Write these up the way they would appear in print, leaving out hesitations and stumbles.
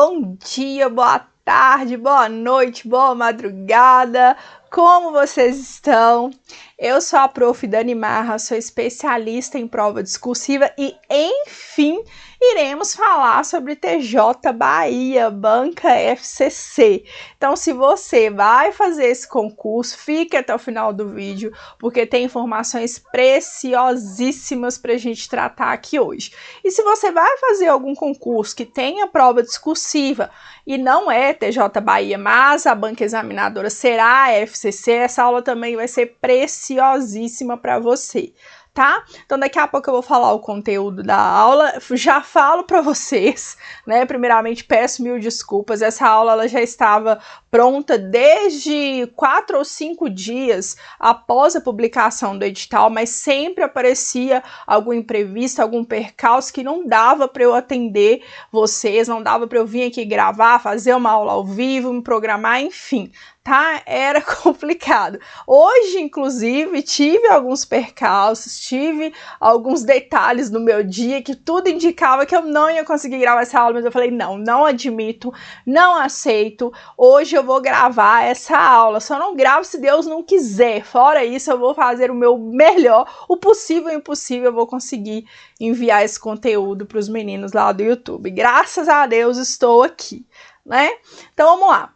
bom dia, boa tarde, boa noite, boa madrugada, como vocês estão? Eu sou a Prof. Dani Marra, sou especialista em prova discursiva e, enfim, iremos falar sobre TJ Bahia, Banca FCC. Então, se você vai fazer esse concurso, fique até o final do vídeo, porque tem informações preciosíssimas para a gente tratar aqui hoje. E se você vai fazer algum concurso que tenha prova discursiva e não é TJ Bahia, mas a banca examinadora será a FCC, essa aula também vai ser preciosíssima para você, tá? Então daqui a pouco eu vou falar o conteúdo da aula, já falo para vocês, né? Primeiramente peço mil desculpas, essa aula ela já estava pronta desde 4 ou 5 dias após a publicação do edital, mas sempre aparecia algum imprevisto, algum percalço que não dava para eu atender vocês, não dava para eu vir aqui gravar, fazer uma aula ao vivo, me programar, enfim, tá? Era complicado. Hoje, inclusive, tive alguns percalços, tive alguns detalhes no meu dia que tudo indicava que eu não ia conseguir gravar essa aula, mas eu falei, não admito, não aceito, hoje eu vou gravar essa aula, só não gravo se Deus não quiser, fora isso eu vou fazer o meu melhor, o possível e o impossível eu vou conseguir enviar esse conteúdo para os meninos lá do YouTube. Graças a Deus estou aqui, né? Então vamos lá.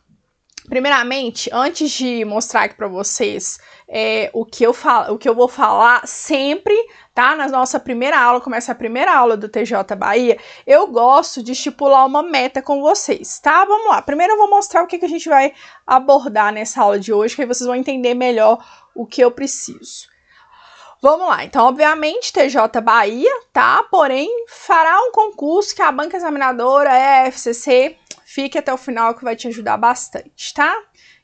Primeiramente, antes de mostrar aqui para vocês o que eu vou falar sempre, tá? Na nossa primeira aula, começa a primeira aula do TJ Bahia, eu gosto de estipular uma meta com vocês, tá? Vamos lá. Primeiro eu vou mostrar o que a gente vai abordar nessa aula de hoje, que aí vocês vão entender melhor o que eu preciso. Vamos lá, então, obviamente, TJ Bahia, tá? Porém, fará um concurso que a banca examinadora é a FCC. Fique até o final que vai te ajudar bastante, tá?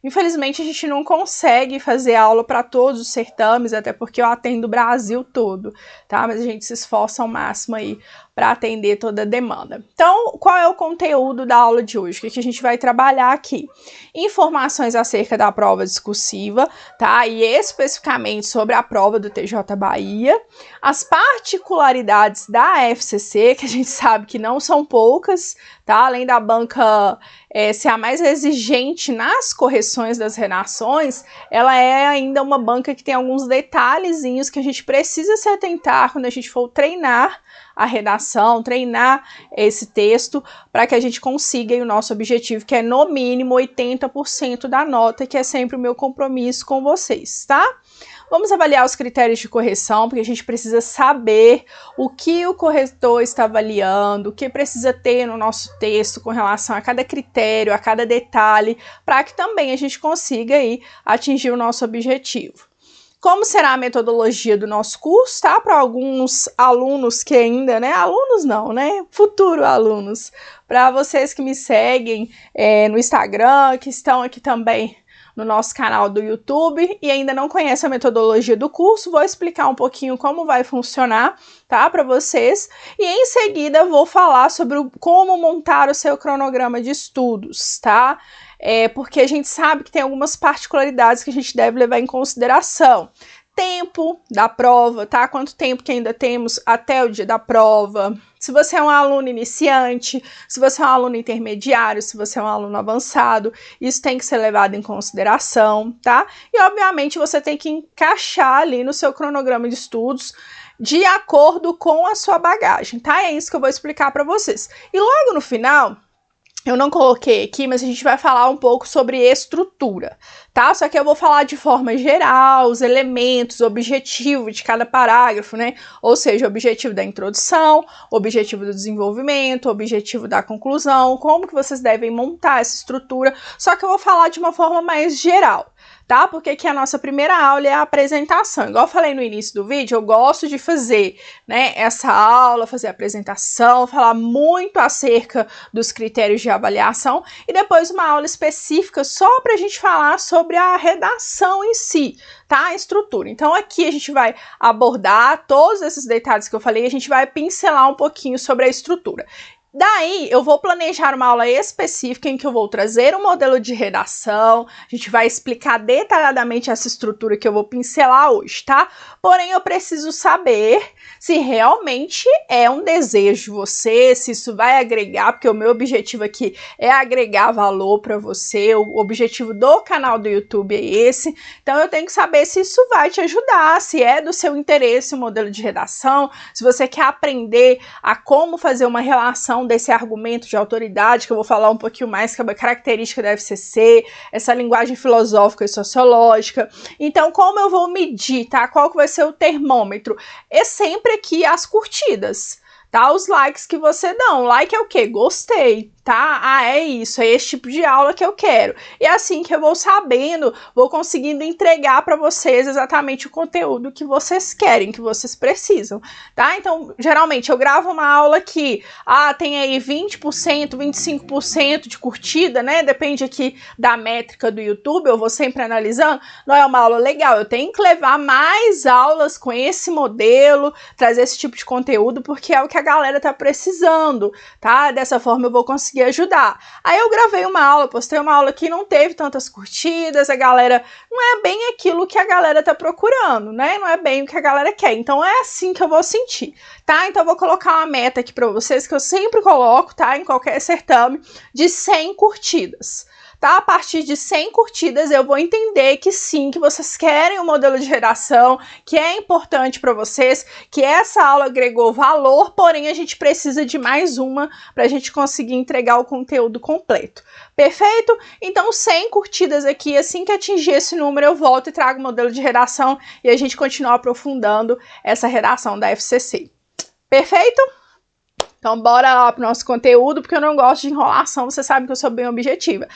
Infelizmente, a gente não consegue fazer aula para todos os certames, até porque eu atendo o Brasil todo, tá? Mas a gente se esforça ao máximo aí para atender toda a demanda. Então, qual é o conteúdo da aula de hoje? O que a gente vai trabalhar aqui? Informações acerca da prova discursiva, tá? E especificamente sobre a prova do TJ Bahia, as particularidades da FCC, que a gente sabe que não são poucas, tá? Além da banca ser a mais exigente nas correções das redações, ela é ainda uma banca que tem alguns detalhezinhos que a gente precisa se atentar quando a gente for treinar a redação, treinar esse texto, para que a gente consiga o nosso objetivo, que é no mínimo 80% da nota, que é sempre o meu compromisso com vocês, tá? Vamos avaliar os critérios de correção, porque a gente precisa saber o que o corretor está avaliando, o que precisa ter no nosso texto com relação a cada critério, a cada detalhe, para que também a gente consiga aí atingir o nosso objetivo. Como será a metodologia do nosso curso, tá? Para alguns alunos que ainda, né? Alunos não, né? Futuro alunos. Para vocês que me seguem no Instagram, que estão aqui também no nosso canal do YouTube e ainda não conhecem a metodologia do curso, vou explicar um pouquinho como vai funcionar, tá? Para vocês. E em seguida vou falar sobre como montar o seu cronograma de estudos, tá? Porque a gente sabe que tem algumas particularidades que a gente deve levar em consideração. Tempo da prova, tá? Quanto tempo que ainda temos até o dia da prova. Se você é um aluno iniciante, se você é um aluno intermediário, se você é um aluno avançado, isso tem que ser levado em consideração, tá? E, obviamente, você tem que encaixar ali no seu cronograma de estudos de acordo com a sua bagagem, tá? É isso que eu vou explicar para vocês. E logo no final, eu não coloquei aqui, mas a gente vai falar um pouco sobre estrutura, tá? Só que eu vou falar de forma geral, os elementos, o objetivo de cada parágrafo, né? Ou seja, o objetivo da introdução, o objetivo do desenvolvimento, o objetivo da conclusão, como que vocês devem montar essa estrutura, só que eu vou falar de uma forma mais geral, tá? Porque aqui a nossa primeira aula é a apresentação. Igual eu falei no início do vídeo, eu gosto de fazer, né, essa aula, fazer a apresentação, falar muito acerca dos critérios de avaliação e depois uma aula específica só para a gente falar sobre a redação em si, tá? A estrutura. Então aqui a gente vai abordar todos esses detalhes que eu falei, a gente vai pincelar um pouquinho sobre a estrutura. Daí, eu vou planejar uma aula específica em que eu vou trazer um modelo de redação, a gente vai explicar detalhadamente essa estrutura que eu vou pincelar hoje, tá? Porém, eu preciso saber se realmente é um desejo de você, se isso vai agregar, porque o meu objetivo aqui é agregar valor para você, o objetivo do canal do YouTube é esse, então eu tenho que saber se isso vai te ajudar, se é do seu interesse o modelo de redação, se você quer aprender a como fazer uma relação desse argumento de autoridade, que eu vou falar um pouquinho mais, que é uma característica da FCC, essa linguagem filosófica e sociológica. Então, como eu vou medir, tá? Qual que vai ser o termômetro? É sempre aqui as curtidas, tá? Os likes que você dá. Um like é o quê? Gostei, tá? Ah, é isso, é esse tipo de aula que eu quero. E assim que eu vou sabendo, vou conseguindo entregar para vocês exatamente o conteúdo que vocês querem, que vocês precisam, tá? Então, geralmente, eu gravo uma aula que, tem aí 20%, 25% de curtida, né? Depende aqui da métrica do YouTube, eu vou sempre analisando. Não é uma aula legal, eu tenho que levar mais aulas com esse modelo, trazer esse tipo de conteúdo, porque é o que a galera tá precisando, tá? Dessa forma eu vou conseguir ajudar. Aí eu gravei uma aula, postei uma aula que não teve tantas curtidas, a galera não é bem aquilo que a galera tá procurando, né? Não é bem o que a galera quer. Então é assim que eu vou sentir, tá? Então eu vou colocar uma meta aqui para vocês que eu sempre coloco, tá? Em qualquer certame, de 100 curtidas. Tá? A partir de 100 curtidas eu vou entender que sim, que vocês querem um modelo de redação, que é importante para vocês, que essa aula agregou valor, porém a gente precisa de mais uma para a gente conseguir entregar o conteúdo completo. Perfeito? Então 100 curtidas aqui, assim que atingir esse número eu volto e trago o modelo de redação e a gente continua aprofundando essa redação da FCC. Perfeito? Então, bora lá pro nosso conteúdo, porque eu não gosto de enrolação, você sabe que eu sou bem objetiva.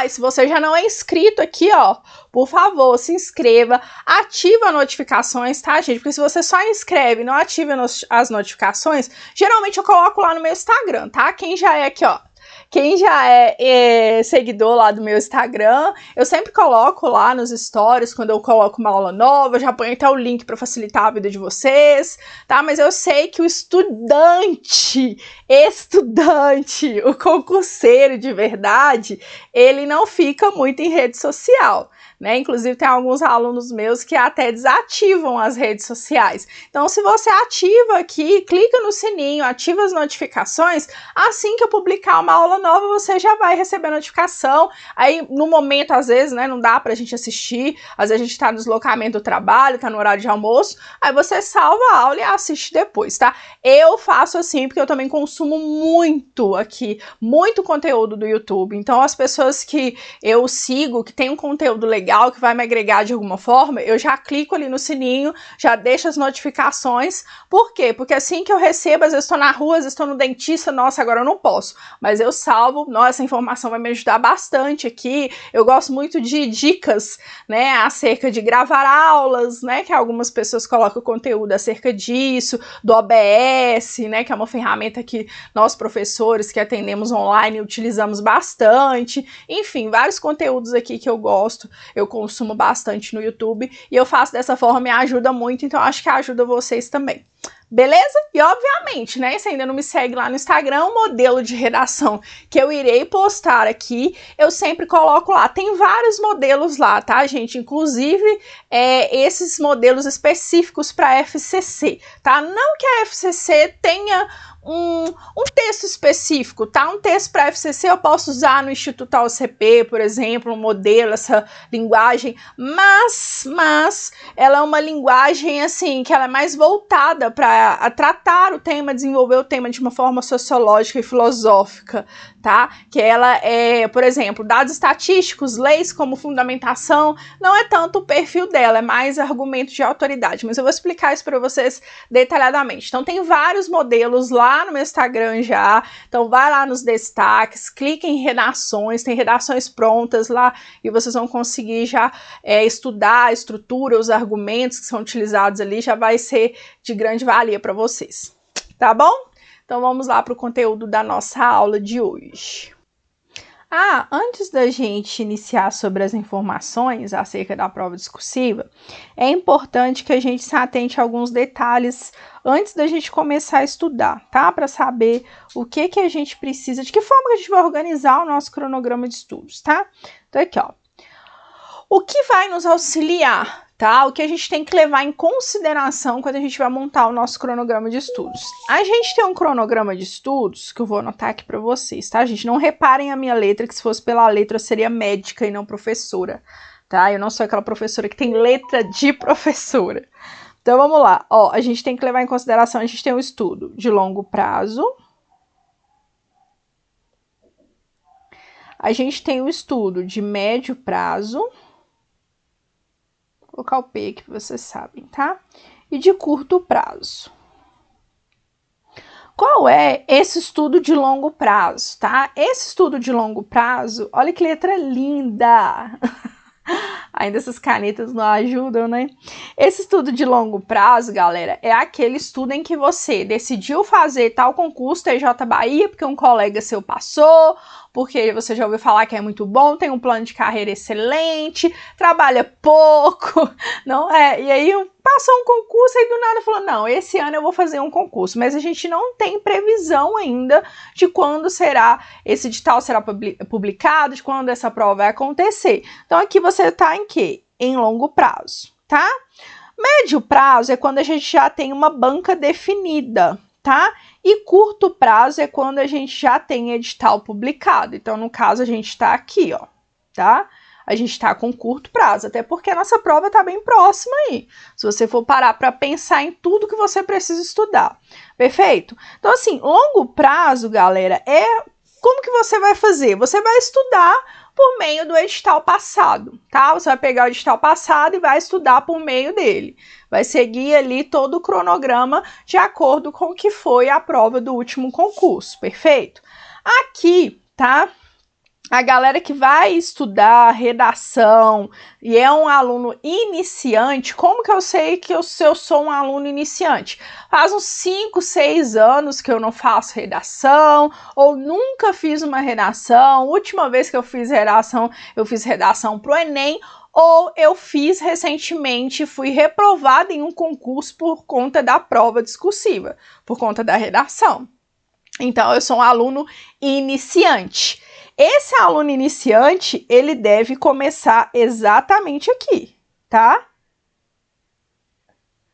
E se você já não é inscrito aqui, ó, por favor, se inscreva, ativa as notificações, tá, gente? Porque se você só inscreve e não ativa as notificações, geralmente eu coloco lá no meu Instagram, tá? Quem já é aqui, ó, quem já é seguidor lá do meu Instagram, eu sempre coloco lá nos stories, quando eu coloco uma aula nova, já ponho até o link para facilitar a vida de vocês, tá? Mas eu sei que o estudante, o concurseiro de verdade, ele não fica muito em rede social, né? Inclusive tem alguns alunos meus que até desativam as redes sociais. Então, se você ativa aqui, clica no sininho, ativa as notificações, assim que eu publicar uma aula nova, você já vai receber a notificação. Aí, no momento, às vezes, né, não dá pra gente assistir, às vezes a gente tá no deslocamento do trabalho, tá no horário de almoço, aí você salva a aula e assiste depois, tá? Eu faço assim, porque eu também consumo muito aqui, muito conteúdo do YouTube. Então, as pessoas que eu sigo, que tem um conteúdo legal, que vai me agregar de alguma forma, eu já clico ali no sininho, já deixo as notificações. Por quê? Porque assim que eu recebo, às vezes estou na rua, às vezes estou no dentista, nossa, agora eu não posso, mas eu salvo, nossa, essa informação vai me ajudar bastante aqui. Eu gosto muito de dicas, né, acerca de gravar aulas, né, que algumas pessoas colocam conteúdo acerca disso, do OBS, né, que é uma ferramenta que nós professores que atendemos online utilizamos bastante. Enfim, vários conteúdos aqui que eu gosto, eu consumo bastante no YouTube e eu faço dessa forma, me ajuda muito, então acho que ajuda vocês também. Beleza? E obviamente, né, se ainda não me segue lá no Instagram, o modelo de redação que eu irei postar aqui, eu sempre coloco lá. Tem vários modelos lá, tá, gente? Inclusive, esses modelos específicos para FCC, tá? Não que a FCC tenha um texto específico, tá? Um texto para FCC eu posso usar no Instituto AOCP, por exemplo, um modelo, essa linguagem, mas ela é uma linguagem, assim, que ela é mais voltada para tratar o tema, desenvolver o tema de uma forma sociológica e filosófica, tá? Que ela é, por exemplo, dados estatísticos, leis como fundamentação, não é tanto o perfil dela, é mais argumento de autoridade, mas eu vou explicar isso para vocês detalhadamente. Então tem vários modelos lá no meu Instagram já, então vai lá nos destaques, clica em redações, tem redações prontas lá e vocês vão conseguir já estudar a estrutura, os argumentos que são utilizados ali, já vai ser de grande valia para vocês, tá bom? Então vamos lá para o conteúdo da nossa aula de hoje. Antes da gente iniciar sobre as informações acerca da prova discursiva, é importante que a gente se atente a alguns detalhes antes da gente começar a estudar, tá? Para saber o que a gente precisa, de que forma que a gente vai organizar o nosso cronograma de estudos, tá? Então aqui, ó. O que vai nos auxiliar, tá? O que a gente tem que levar em consideração quando a gente vai montar o nosso cronograma de estudos. A gente tem um cronograma de estudos, que eu vou anotar aqui para vocês, tá, gente? Não reparem a minha letra, que se fosse pela letra eu seria médica e não professora, tá? Eu não sou aquela professora que tem letra de professora. Então vamos lá, ó, a gente tem que levar em consideração, a gente tem um estudo de longo prazo, a gente tem um estudo de médio prazo, vou colocar o P aqui para vocês sabem, tá? E de curto prazo. Qual é esse estudo de longo prazo, tá? Esse estudo de longo prazo, olha que letra linda! Ainda essas canetas não ajudam, né? Esse estudo de longo prazo, galera, é aquele estudo em que você decidiu fazer tal concurso TJ Bahia porque um colega seu passou, porque você já ouviu falar que é muito bom, tem um plano de carreira excelente, trabalha pouco, não é? E aí passou um concurso e do nada falou, não, esse ano eu vou fazer um concurso, mas a gente não tem previsão ainda de quando será, esse edital será publicado, de quando essa prova vai acontecer. Então aqui você tá em quê? Em longo prazo, tá? Médio prazo é quando a gente já tem uma banca definida, tá? E curto prazo é quando a gente já tem edital publicado. Então, no caso, a gente tá aqui, ó, tá? A gente tá com curto prazo, até porque a nossa prova tá bem próxima aí. Se você for parar para pensar em tudo que você precisa estudar. Perfeito? Então, assim, longo prazo, galera, como que você vai fazer? Você vai estudar por meio do edital passado, tá? Você vai pegar o edital passado e vai estudar por meio dele. Vai seguir ali todo o cronograma de acordo com o que foi a prova do último concurso, perfeito? Aqui, tá? A galera que vai estudar redação e é um aluno iniciante, como que eu sei que eu sou um aluno iniciante? Faz uns 5, 6 anos que eu não faço redação, ou nunca fiz uma redação, última vez que eu fiz redação para o Enem, ou eu fiz recentemente, fui reprovada em um concurso por conta da prova discursiva, por conta da redação. Então, eu sou um aluno iniciante. Esse aluno iniciante, ele deve começar exatamente aqui, tá?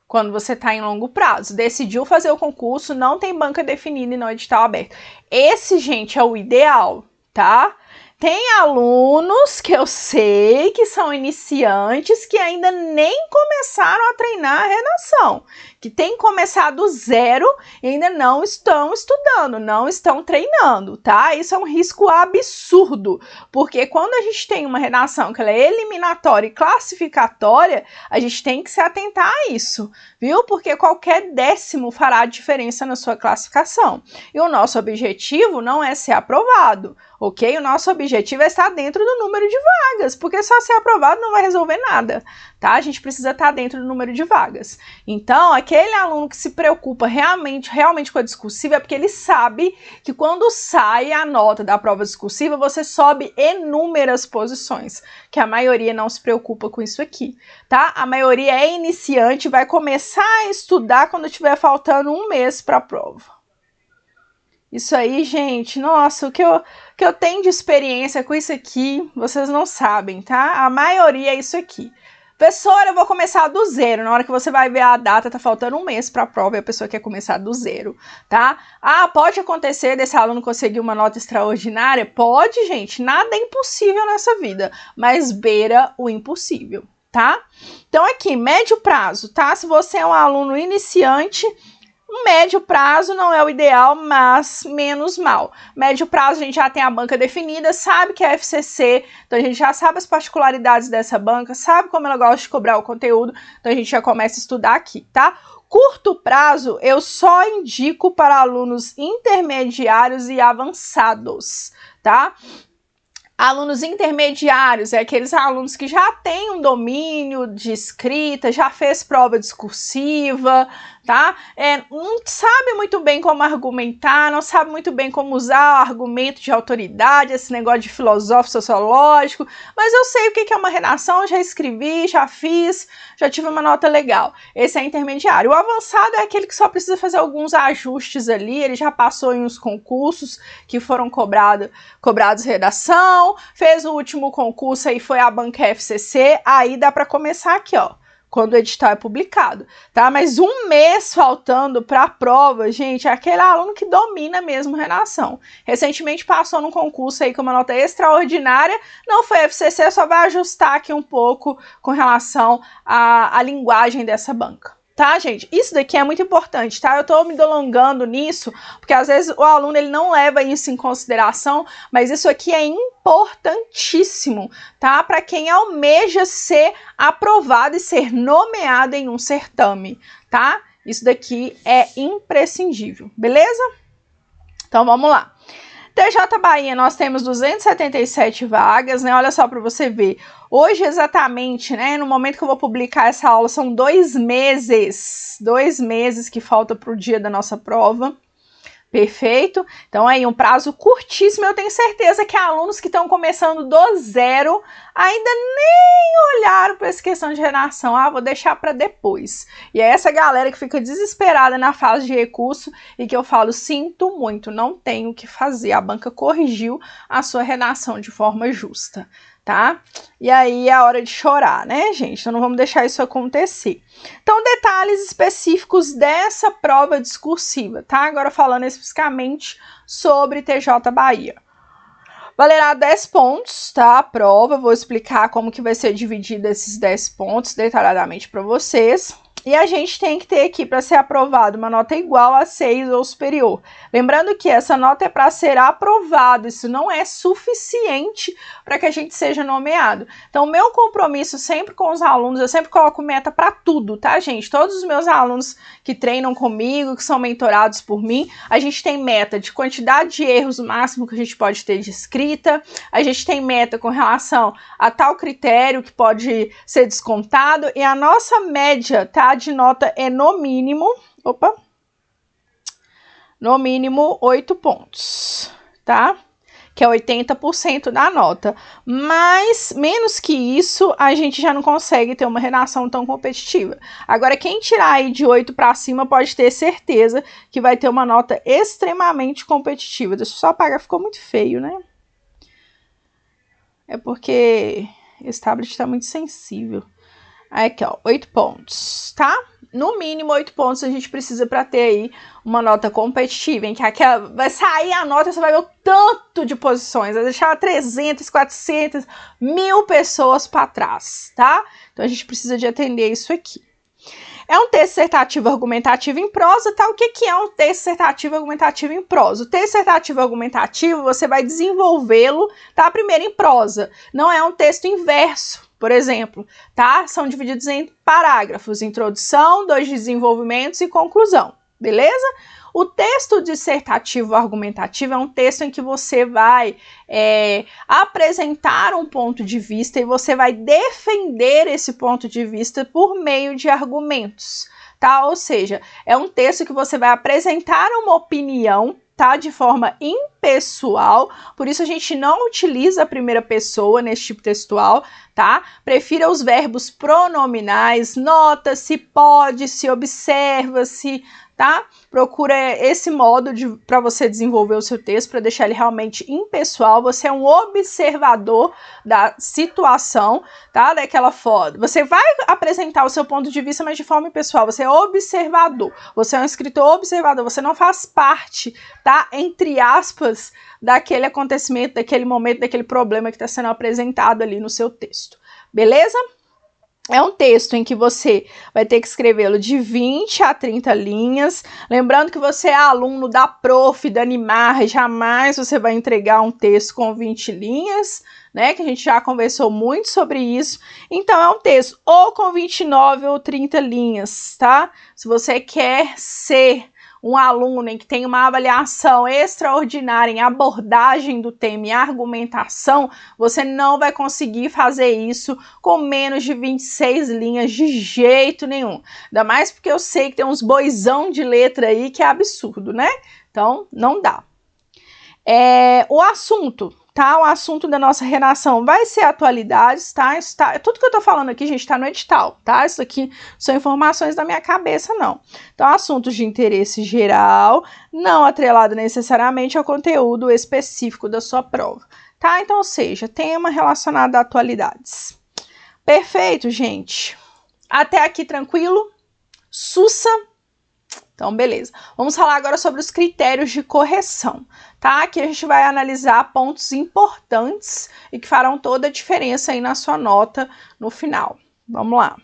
Quando você está em longo prazo, decidiu fazer o concurso, não tem banca definida e não edital aberto. Esse, gente, é o ideal, tá? Tem alunos que eu sei que são iniciantes que ainda nem começaram a treinar a redação, que têm começado do zero e ainda não estão estudando, não estão treinando, tá? Isso é um risco absurdo, porque quando a gente tem uma redação que ela é eliminatória e classificatória, a gente tem que se atentar a isso, viu? Porque qualquer décimo fará diferença na sua classificação. E o nosso objetivo não é ser aprovado, ok? O nosso objetivo é estar dentro do número de vagas, porque só ser aprovado não vai resolver nada, tá? A gente precisa estar dentro do número de vagas. Então, aquele aluno que se preocupa realmente com a discursiva é porque ele sabe que quando sai a nota da prova discursiva, você sobe inúmeras posições, que a maioria não se preocupa com isso aqui, tá? A maioria é iniciante, vai começar a estudar quando tiver faltando um mês para a prova. Isso aí, gente, nossa, o que eu tenho de experiência com isso aqui, vocês não sabem, tá? A maioria é isso aqui. Professora, eu vou começar do zero. Na hora que você vai ver a data, tá faltando um mês para a prova e a pessoa quer começar do zero, tá? Pode acontecer desse aluno conseguir uma nota extraordinária? Pode, gente. Nada é impossível nessa vida, mas beira o impossível, tá? Então, aqui, médio prazo, tá? Se você é um aluno iniciante, um médio prazo não é o ideal, mas menos mal. Médio prazo a gente já tem a banca definida, sabe que é FCC, então a gente já sabe as particularidades dessa banca, sabe como ela gosta de cobrar o conteúdo, então a gente já começa a estudar aqui, tá? Curto prazo eu só indico para alunos intermediários e avançados, tá? Alunos intermediários é aqueles alunos que já têm um domínio de escrita, já fez prova discursiva, tá? Não sabe muito bem como argumentar, não sabe muito bem como usar o argumento de autoridade, esse negócio de filosófico sociológico, mas eu sei o que é uma redação, já escrevi, já fiz, já tive uma nota legal. Esse é intermediário. O avançado é aquele que só precisa fazer alguns ajustes ali, ele já passou em uns concursos que foram cobrados redação, fez o último concurso aí, foi a banca FCC, aí dá para começar aqui, ó, quando o edital é publicado, tá? Mas um mês faltando para a prova, gente, é aquele aluno que domina mesmo redação. Recentemente passou num concurso aí com uma nota extraordinária, não foi FCC, só vai ajustar aqui um pouco com relação à linguagem dessa banca. Tá, gente? Isso daqui é muito importante, tá? Eu tô me delongando nisso, porque às vezes o aluno ele não leva isso em consideração, mas isso aqui é importantíssimo, tá? Para quem almeja ser aprovado e ser nomeado em um certame, tá? Isso daqui é imprescindível, beleza? Então vamos lá. TJ Bahia, nós temos 277 vagas, né? Olha só para você ver. Hoje, exatamente, né? No momento que eu vou publicar essa aula, são 2 meses. 2 meses que falta para o dia da nossa prova. Perfeito? Então, aí, um prazo curtíssimo. Eu tenho certeza que alunos que estão começando do zero ainda nem olharam para essa questão de redação. Ah, vou deixar para depois. E é essa galera que fica desesperada na fase de recurso e que eu falo, sinto muito, não tenho o que fazer. A banca corrigiu a sua redação de forma justa, tá? E aí é a hora de chorar, né, gente? Então não vamos deixar isso acontecer. Então, detalhes específicos dessa prova discursiva, tá? Agora falando especificamente sobre TJ Bahia. Valerá 10 pontos, tá? A prova, vou explicar como que vai ser dividido esses 10 pontos detalhadamente para vocês. E a gente tem que ter aqui, para ser aprovado, uma nota igual a 6 ou superior. Lembrando que essa nota é para ser aprovado, isso não é suficiente para que a gente seja nomeado. Então, o meu compromisso sempre com os alunos, eu sempre coloco meta para tudo, tá, gente? Todos os meus alunos que treinam comigo, que são mentorados por mim, a gente tem meta de quantidade de erros, o máximo que a gente pode ter de escrita, a gente tem meta com relação a tal critério que pode ser descontado, e a nossa média, tá, de nota é no mínimo, no mínimo 8 pontos, tá? Que é 80% da nota. Mas, menos que isso, a gente já não consegue ter uma redação tão competitiva. Agora, quem tirar aí de 8 para cima pode ter certeza que vai ter uma nota extremamente competitiva. Deixa eu só apagar, ficou muito feio, né? É porque esse tablet está muito sensível. Aqui, ó, 8 pontos, tá? No mínimo 8 pontos a gente precisa para ter aí uma nota competitiva, em que aquela, vai sair a nota, você vai ver o tanto de posições, vai deixar 300, 400, 1000 pessoas para trás, tá? Então a gente precisa de atender isso aqui. É um texto dissertativo argumentativo em prosa, tá? O que é um texto dissertativo argumentativo em prosa? O texto dissertativo argumentativo, você vai desenvolvê-lo, tá? Primeiro em prosa. Não é um texto em verso, por exemplo, tá? São divididos em parágrafos, introdução, 2 desenvolvimentos e conclusão, beleza? O texto dissertativo argumentativo é um texto em que você vai apresentar um ponto de vista e você vai defender esse ponto de vista por meio de argumentos, tá? Ou seja, é um texto que você vai apresentar uma opinião, tá? De forma impessoal, por isso a gente não utiliza a primeira pessoa nesse tipo textual, tá? Prefira os verbos pronominais, nota-se, pode-se, observa-se, tá? Procura esse modo para você desenvolver o seu texto, para deixar ele realmente impessoal. Você é um observador da situação, tá? Daquela forma. Você vai apresentar o seu ponto de vista, mas de forma impessoal. Você é observador. Você é um escritor observador. Você não faz parte, tá? Entre aspas, daquele acontecimento, daquele momento, daquele problema que está sendo apresentado ali no seu texto. Beleza? É um texto em que você vai ter que escrevê-lo de 20 a 30 linhas. Lembrando que você é aluno da Prof. Dani Marra, jamais você vai entregar um texto com 20 linhas, né? Que a gente já conversou muito sobre isso. Então, é um texto ou com 29 ou 30 linhas, tá? Se você quer ser um aluno em que tem uma avaliação extraordinária em abordagem do tema e argumentação, você não vai conseguir fazer isso com menos de 26 linhas de jeito nenhum. Ainda mais porque eu sei que tem uns boizão de letra aí que é absurdo, né? Então, não dá. O assunto, tá? O assunto da nossa redação vai ser atualidades, tá? Tudo que eu tô falando aqui, gente, tá no edital, tá? Isso aqui são informações da minha cabeça, não. Então, assuntos de interesse geral, não atrelado necessariamente ao conteúdo específico da sua prova, tá? Então, ou seja, tema relacionado a atualidades. Perfeito, gente. Até aqui tranquilo? Sussa? Então, beleza. Vamos falar agora sobre os critérios de correção, tá? Aqui a gente vai analisar pontos importantes e que farão toda a diferença aí na sua nota no final. Vamos lá.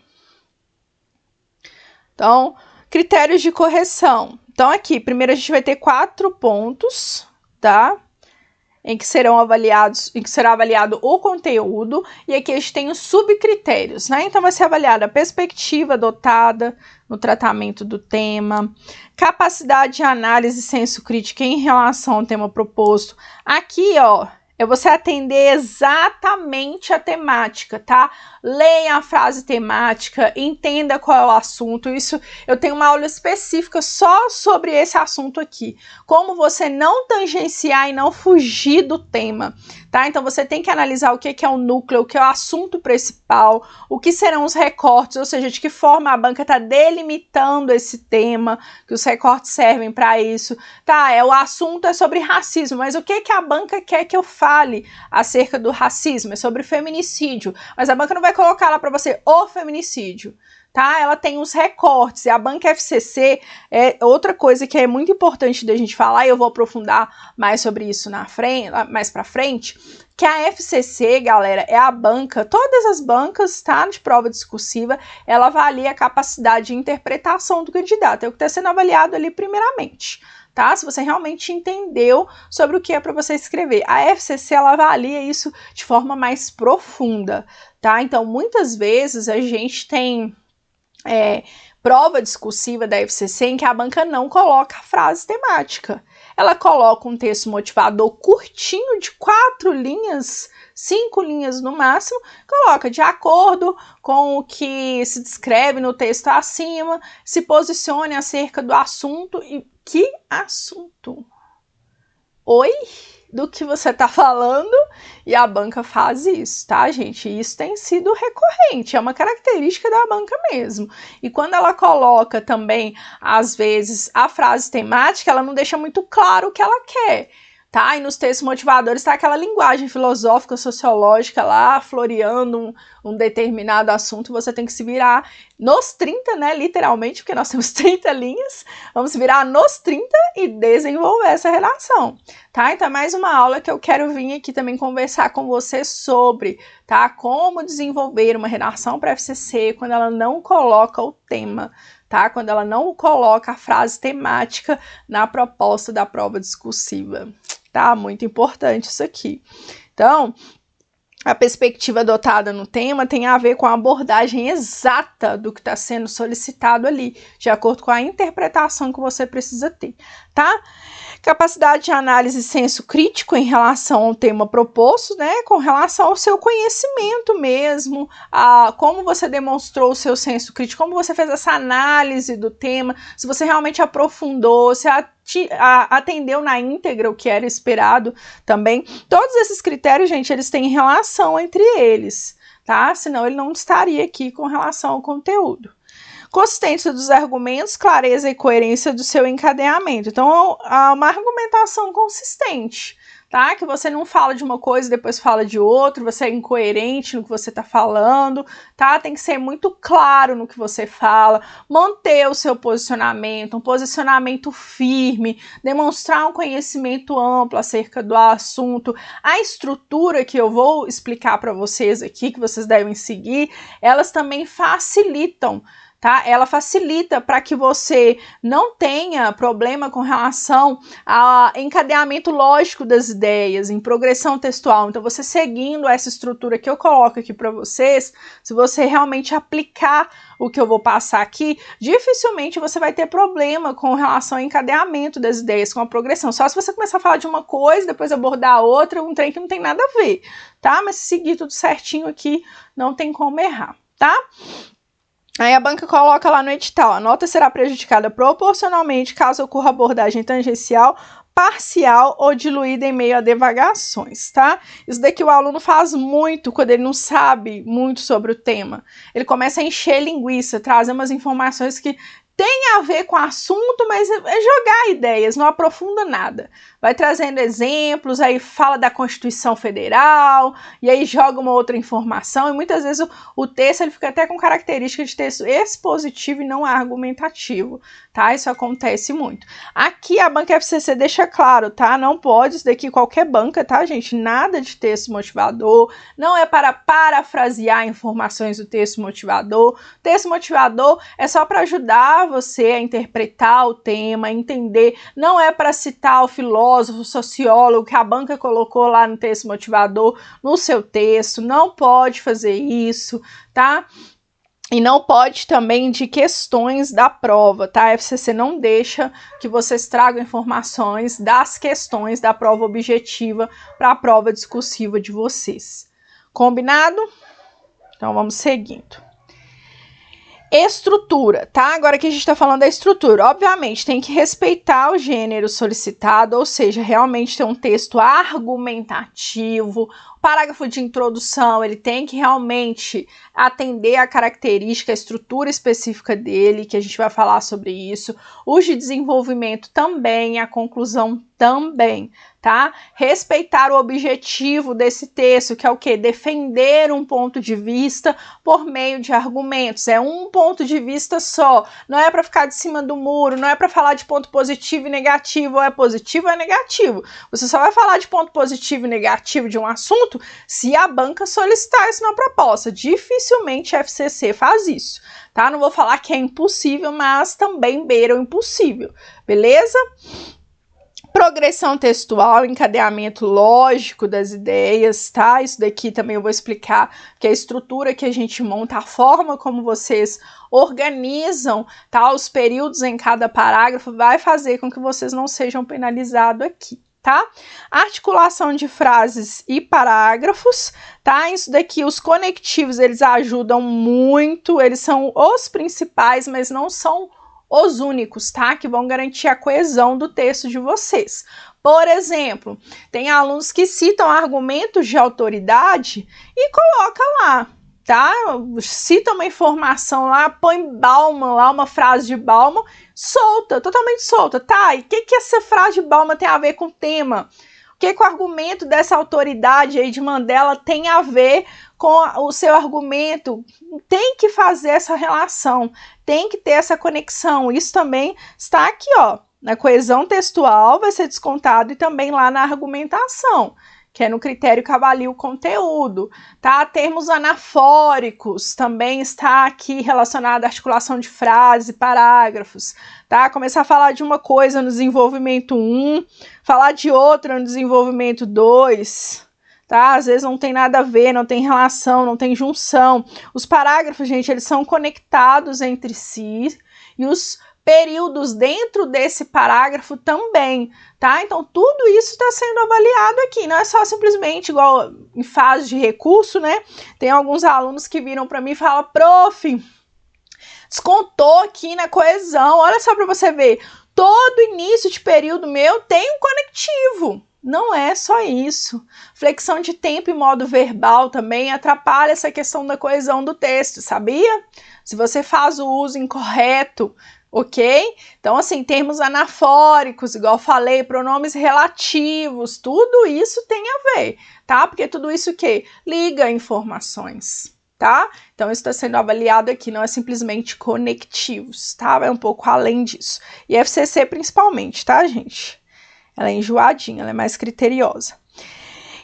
Então, critérios de correção. Então, aqui, primeiro a gente vai ter 4 pontos, tá? Em que será avaliado o conteúdo, e aqui a gente tem os subcritérios, né? Então, vai ser avaliada a perspectiva adotada no tratamento do tema, capacidade de análise e senso crítico em relação ao tema proposto. Aqui, ó, é você atender exatamente a temática, tá? Leia a frase temática, entenda qual é o assunto. Isso, eu tenho uma aula específica só sobre esse assunto aqui. Como você não tangenciar e não fugir do tema, tá? Então, você tem que analisar o que é o núcleo, o que é o assunto principal, o que serão os recortes, ou seja, de que forma a banca está delimitando esse tema, que os recortes servem para isso. Tá, o assunto é sobre racismo, mas o que a banca quer que eu fale acerca do racismo? É sobre feminicídio, mas a banca não vai colocar lá para você o feminicídio, tá? Ela tem os recortes, e a banca FCC é outra coisa que é muito importante da gente falar, e eu vou aprofundar mais sobre isso mais para frente, que a FCC, galera, é a banca, todas as bancas, tá, de prova discursiva, ela avalia a capacidade de interpretação do candidato, é o que está sendo avaliado ali primeiramente, tá? Se você realmente entendeu sobre o que é para você escrever. A FCC, ela avalia isso de forma mais profunda, tá? Então, muitas vezes a gente tem prova discursiva da FCC em que a banca não coloca a frase temática. Ela coloca um texto motivador curtinho de 4 linhas, 5 linhas no máximo, coloca de acordo com o que se descreve no texto acima, se posicione acerca do assunto. E que assunto? Oi? Do que você tá falando, e a banca faz isso, tá, gente? Isso tem sido recorrente, é uma característica da banca mesmo. E quando ela coloca também, às vezes, a frase temática, ela não deixa muito claro o que ela quer, tá? E nos textos motivadores tá aquela linguagem filosófica, sociológica lá, floreando um determinado assunto, você tem que se virar nos 30, né, literalmente, porque nós temos 30 linhas, vamos virar nos 30 e desenvolver essa redação, tá? Então é mais uma aula que eu quero vir aqui também conversar com você sobre, tá? Como desenvolver uma redação para FCC quando ela não coloca o tema, tá? Quando ela não coloca a frase temática na proposta da prova discursiva, tá? Muito importante isso aqui. Então, a perspectiva adotada no tema tem a ver com a abordagem exata do que está sendo solicitado ali, de acordo com a interpretação que você precisa ter, tá? Capacidade de análise e senso crítico em relação ao tema proposto, né? Com relação ao seu conhecimento mesmo, a como você demonstrou o seu senso crítico, como você fez essa análise do tema, se você realmente aprofundou, se atendeu na íntegra o que era esperado também. Todos esses critérios, gente, eles têm relação entre eles, tá? Senão ele não estaria aqui com relação ao conteúdo. Consistência dos argumentos, clareza e coerência do seu encadeamento. Então, uma argumentação consistente, tá? Que você não fala de uma coisa e depois fala de outra, você é incoerente no que você está falando, tá? Tem que ser muito claro no que você fala, manter o seu posicionamento, um posicionamento firme, demonstrar um conhecimento amplo acerca do assunto. A estrutura que eu vou explicar para vocês aqui, que vocês devem seguir, elas também facilitam, tá? Ela facilita para que você não tenha problema com relação a encadeamento lógico das ideias, em progressão textual. Então, você seguindo essa estrutura que eu coloco aqui para vocês, se você realmente aplicar o que eu vou passar aqui, dificilmente você vai ter problema com relação ao encadeamento das ideias, com a progressão. Só se você começar a falar de uma coisa, depois abordar a outra, um trem que não tem nada a ver, tá? Mas se seguir tudo certinho aqui, não tem como errar, tá? Aí a banca coloca lá no edital, a nota será prejudicada proporcionalmente caso ocorra abordagem tangencial, parcial ou diluída em meio a divagações, tá? Isso daqui o aluno faz muito quando ele não sabe muito sobre o tema. Ele começa a encher linguiça, trazer umas informações que tem a ver com o assunto, mas é jogar ideias, não aprofunda nada. Vai trazendo exemplos, aí fala da Constituição Federal, e aí joga uma outra informação, e muitas vezes o texto ele fica até com característica de texto expositivo e não argumentativo, tá? Isso acontece muito. Aqui a banca FCC deixa claro, tá? Não pode, isso daqui qualquer banca, tá, gente? Nada de texto motivador, não é para parafrasear informações do texto motivador. Texto motivador é só para ajudar você a interpretar o tema, entender, não é para citar o filósofo, o sociólogo que a banca colocou lá no texto motivador, no seu texto, não pode fazer isso, tá? E não pode também de questões da prova, tá? A FCC não deixa que vocês tragam informações das questões da prova objetiva para a prova discursiva de vocês. Combinado? Então vamos seguindo. Estrutura, tá? Agora que a gente está falando da estrutura, obviamente tem que respeitar o gênero solicitado, ou seja, realmente ter um texto argumentativo. O parágrafo de introdução, ele tem que realmente atender a característica, a estrutura específica dele, que a gente vai falar sobre isso. Os de desenvolvimento também, a conclusão também, tá? Respeitar o objetivo desse texto, que é o quê? Defender um ponto de vista por meio de argumentos. É um ponto de vista só. Não é para ficar de cima do muro, não é para falar de ponto positivo e negativo, ou é positivo ou é negativo. Você só vai falar de ponto positivo e negativo de um assunto se a banca solicitar isso na proposta. Dificilmente a FCC faz isso, tá? Não vou falar que é impossível, mas também beira o impossível, beleza? Progressão textual, encadeamento lógico das ideias, tá? Isso daqui também eu vou explicar, que é a estrutura que a gente monta, a forma como vocês organizam, tá? Os períodos em cada parágrafo vai fazer com que vocês não sejam penalizados aqui, tá? Articulação de frases e parágrafos, tá? Isso daqui, os conectivos, eles ajudam muito, eles são os principais, mas não são os únicos, tá? Que vão garantir a coesão do texto de vocês. Por exemplo, tem alunos que citam argumentos de autoridade e coloca lá, tá? Cita uma informação lá, põe Bauman lá, uma frase de Bauman, solta, totalmente solta, tá? E o que essa frase de Bauman tem a ver com o tema? O que o argumento dessa autoridade aí de Mandela tem a ver com o seu argumento? Tem que fazer essa relação, tem que ter essa conexão. Isso também está aqui, ó, na coesão textual, vai ser descontado, e também lá na argumentação, que é no critério que avalia o conteúdo, tá? Termos anafóricos também está aqui relacionado à articulação de frases e parágrafos, tá? Começar a falar de uma coisa no desenvolvimento 1, falar de outra no desenvolvimento 2, tá? Às vezes não tem nada a ver, não tem relação, não tem junção. Os parágrafos, gente, eles são conectados entre si, e os períodos dentro desse parágrafo também, tá? Então, tudo isso está sendo avaliado aqui, não é só simplesmente igual em fase de recurso, né? Tem alguns alunos que viram para mim e falam, prof, descontou aqui na coesão, olha só para você ver, todo início de período meu tem um conectivo. Não é só isso. Flexão de tempo e modo verbal também atrapalha essa questão da coesão do texto, sabia? Se você faz o uso incorreto, ok? Então, assim, termos anafóricos, igual eu falei, pronomes relativos, tudo isso tem a ver, tá? Porque tudo isso o quê? Liga informações, tá? Então, isso está sendo avaliado aqui, não é simplesmente conectivos, tá? Vai um pouco além disso. E FCC principalmente, tá, gente? Ela é enjoadinha, ela é mais criteriosa.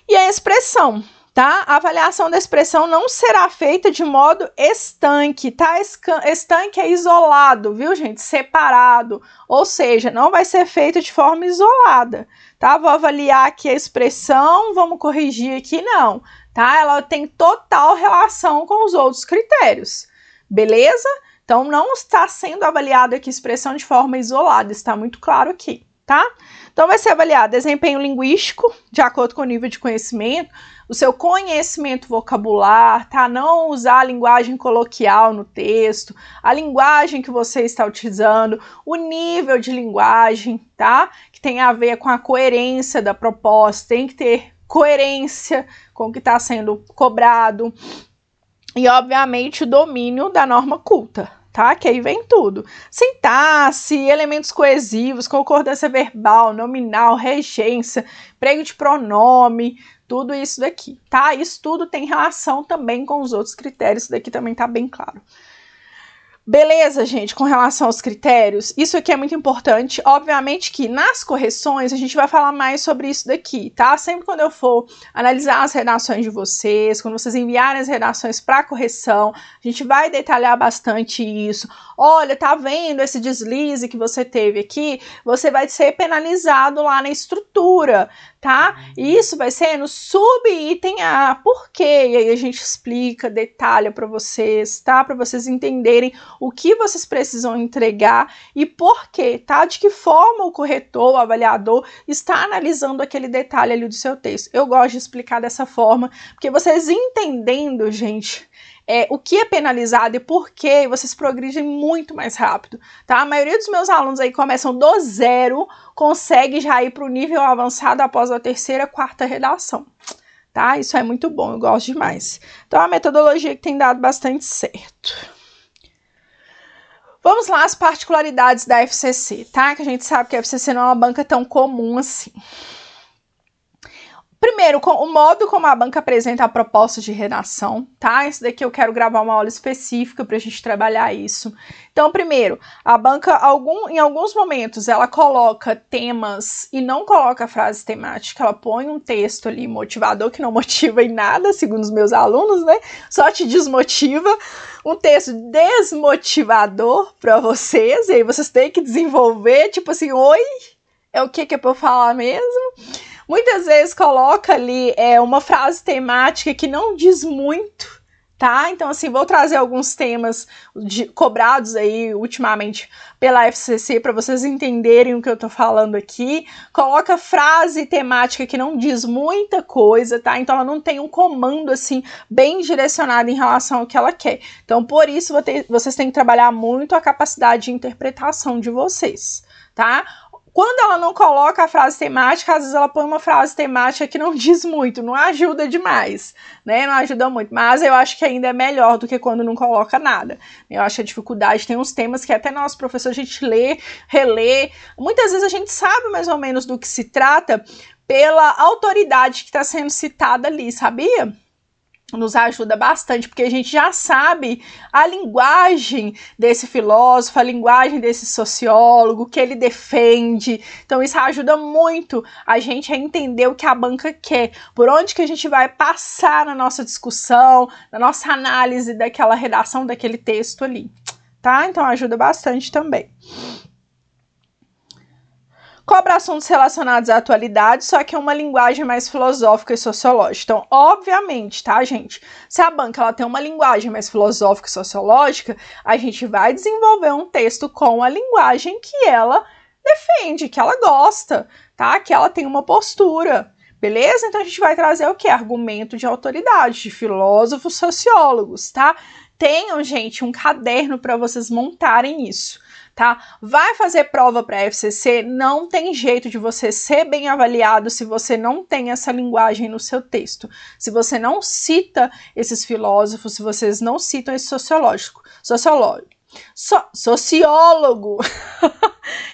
E a expressão, tá? A avaliação da expressão não será feita de modo estanque, tá? Estanque é isolado, viu, gente? Separado, ou seja, não vai ser feito de forma isolada, tá? Vou avaliar aqui a expressão, vamos corrigir aqui, não, tá? Ela tem total relação com os outros critérios, beleza? Então, não está sendo avaliada aqui a expressão de forma isolada, está muito claro aqui, tá? Então, vai ser avaliado desempenho linguístico, de acordo com o nível de conhecimento, o seu conhecimento vocabular, tá? Não usar a linguagem coloquial no texto, a linguagem que você está utilizando, o nível de linguagem, tá? Que tem a ver com a coerência da proposta, tem que ter coerência com o que está sendo cobrado e, obviamente, o domínio da norma culta, tá? Que aí vem tudo. Sintaxe, elementos coesivos, concordância verbal, nominal, regência, emprego de pronome, tudo isso daqui, tá? Isso tudo tem relação também com os outros critérios, isso daqui também tá bem claro. Beleza, gente, com relação aos critérios, isso aqui é muito importante. Obviamente que nas correções a gente vai falar mais sobre isso daqui, tá? Sempre quando eu for analisar as redações de vocês, quando vocês enviarem as redações para correção, a gente vai detalhar bastante isso. Olha, tá vendo esse deslize que você teve aqui? Você vai ser penalizado lá na estrutura, tá? E isso vai ser no subitem A. Por quê? E aí a gente explica, detalha para vocês, tá? Para vocês entenderem o que vocês precisam entregar e por quê, tá? De que forma o corretor, o avaliador, está analisando aquele detalhe ali do seu texto. Eu gosto de explicar dessa forma, porque vocês entendendo, gente, o que é penalizado e por quê, vocês progridem muito mais rápido, tá? A maioria dos meus alunos aí começam do zero, consegue já ir para o nível avançado após a terceira, quarta redação, tá? Isso é muito bom, eu gosto demais. Então, é uma metodologia que tem dado bastante certo. Vamos lá, as particularidades da FCC, tá? Que a gente sabe que a FCC não é uma banca tão comum assim. Primeiro, o modo como a banca apresenta a proposta de redação, tá? Isso daqui eu quero gravar uma aula específica para a gente trabalhar isso. Então, primeiro, a banca, em alguns momentos, ela coloca temas e não coloca frase temática, ela põe um texto ali motivador, que não motiva em nada, segundo os meus alunos, né? Só te desmotiva. Um texto desmotivador para vocês, e aí vocês têm que desenvolver, tipo assim, oi, é o que é para eu falar mesmo? Muitas vezes coloca ali uma frase temática que não diz muito, tá? Então, assim, vou trazer alguns temas cobrados aí ultimamente pela FCC para vocês entenderem o que eu tô falando aqui. Coloca frase temática que não diz muita coisa, tá? Então, ela não tem um comando, assim, bem direcionado em relação ao que ela quer. Então, por isso, vocês têm que trabalhar muito a capacidade de interpretação de vocês, tá? Quando ela não coloca a frase temática, às vezes ela põe uma frase temática que não diz muito, não ajuda demais, né? Não ajuda muito, mas eu acho que ainda é melhor do que quando não coloca nada. Eu acho que a dificuldade tem uns temas que até nós, professores, a gente lê, relê. Muitas vezes a gente sabe mais ou menos do que se trata pela autoridade que está sendo citada ali, sabia? Nos ajuda bastante, porque a gente já sabe a linguagem desse filósofo, a linguagem desse sociólogo, o que ele defende. Então isso ajuda muito a gente a entender o que a banca quer, por onde que a gente vai passar na nossa discussão, na nossa análise daquela redação, daquele texto ali, tá? Então ajuda bastante também. Cobra assuntos relacionados à atualidade, só que é uma linguagem mais filosófica e sociológica. Então, obviamente, tá, gente? Se a banca ela tem uma linguagem mais filosófica e sociológica, a gente vai desenvolver um texto com a linguagem que ela defende, que ela gosta, tá? Que ela tem uma postura, beleza? Então, a gente vai trazer o quê? Argumento de autoridade, de filósofos, sociólogos, tá? Tenham, gente, um caderno para vocês montarem isso. Tá? Vai fazer prova para a FCC, não tem jeito de você ser bem avaliado se você não tem essa linguagem no seu texto, se você não cita esses filósofos, se vocês não citam esse sociólogo.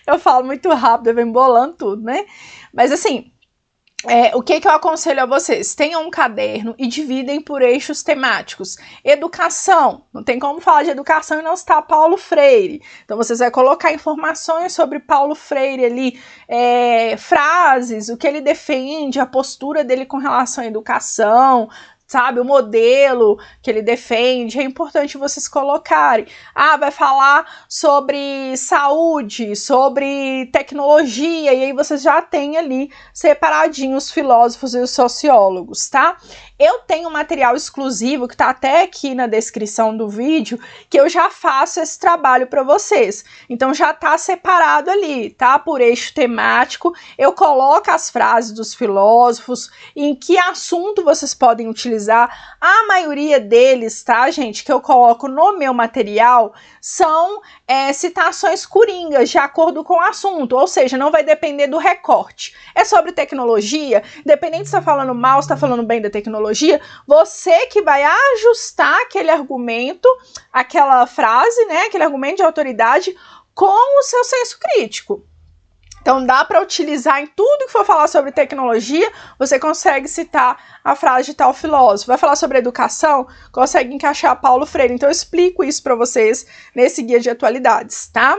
Eu falo muito rápido, eu venho embolando tudo, né? Mas assim, o que eu aconselho a vocês? Tenham um caderno e dividem por eixos temáticos. Educação, não tem como falar de educação e não citar Paulo Freire. Então, vocês vão colocar informações sobre Paulo Freire ali, frases, o que ele defende, a postura dele com relação à educação, sabe, o modelo que ele defende, é importante vocês colocarem. Ah, vai falar sobre saúde, sobre tecnologia, e aí vocês já têm ali separadinho os filósofos e os sociólogos, tá? Eu tenho um material exclusivo que tá até aqui na descrição do vídeo, que eu já faço esse trabalho para vocês. Então já tá separado ali, tá? Por eixo temático, eu coloco as frases dos filósofos, em que assunto vocês podem utilizar. A maioria deles, tá, gente, que eu coloco no meu material, são citações coringas, de acordo com o assunto, ou seja, não vai depender do recorte. É sobre tecnologia, independente se está falando mal, se está falando bem da tecnologia, você que vai ajustar aquele argumento, aquela frase, né, aquele argumento de autoridade com o seu senso crítico. Então dá para utilizar em tudo que for falar sobre tecnologia, você consegue citar a frase de tal filósofo. Vai falar sobre educação, consegue encaixar Paulo Freire. Então eu explico isso para vocês nesse guia de atualidades, tá?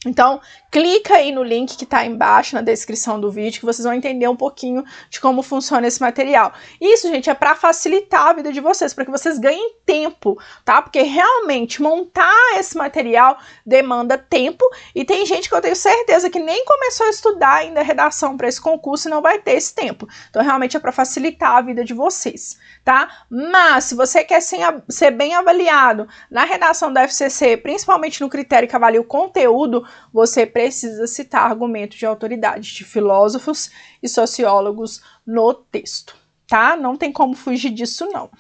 Então, clica aí no link que está embaixo na descrição do vídeo, que vocês vão entender um pouquinho de como funciona esse material. Isso, gente, é para facilitar a vida de vocês, para que vocês ganhem tempo, tá? Porque realmente montar esse material demanda tempo e tem gente que eu tenho certeza que nem começou a estudar ainda a redação para esse concurso e não vai ter esse tempo. Então, realmente é para facilitar a vida de vocês, tá? Mas, se você quer ser bem avaliado na redação da FCC, principalmente no critério que avalia o conteúdo, você precisa citar argumentos de autoridade de filósofos e sociólogos no texto, tá? Não tem como fugir disso, não.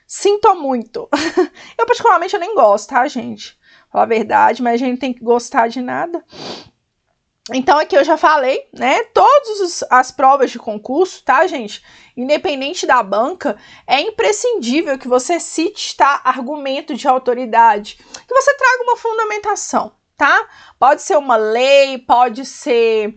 Sinto muito. Eu, particularmente, eu nem gosto, tá, gente? Falar a verdade, mas a gente tem que gostar de nada. Então, aqui eu já falei, né? Todas as provas de concurso, tá, gente? Independente da banca, é imprescindível que você cite, tá, argumento de autoridade, que você traga uma fundamentação, tá? Pode ser uma lei, pode ser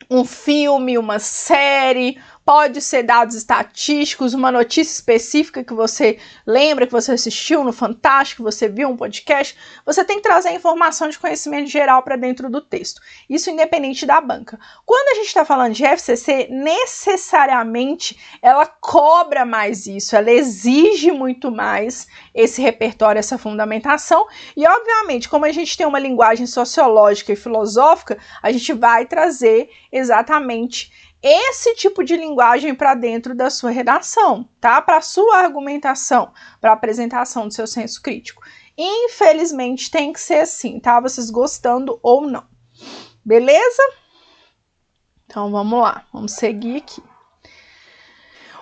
um filme, uma série, pode ser dados estatísticos, uma notícia específica que você lembra, que você assistiu no Fantástico, que você viu um podcast. Você tem que trazer a informação de conhecimento geral para dentro do texto. Isso independente da banca. Quando a gente está falando de FCC, necessariamente ela cobra mais isso, ela exige muito mais esse repertório, essa fundamentação. E, obviamente, como a gente tem uma linguagem sociológica e filosófica, a gente vai trazer exatamente esse tipo de linguagem para dentro da sua redação, tá? Para a sua argumentação, para a apresentação do seu senso crítico. Infelizmente tem que ser assim, tá? Vocês gostando ou não. Beleza? Então vamos lá, vamos seguir aqui.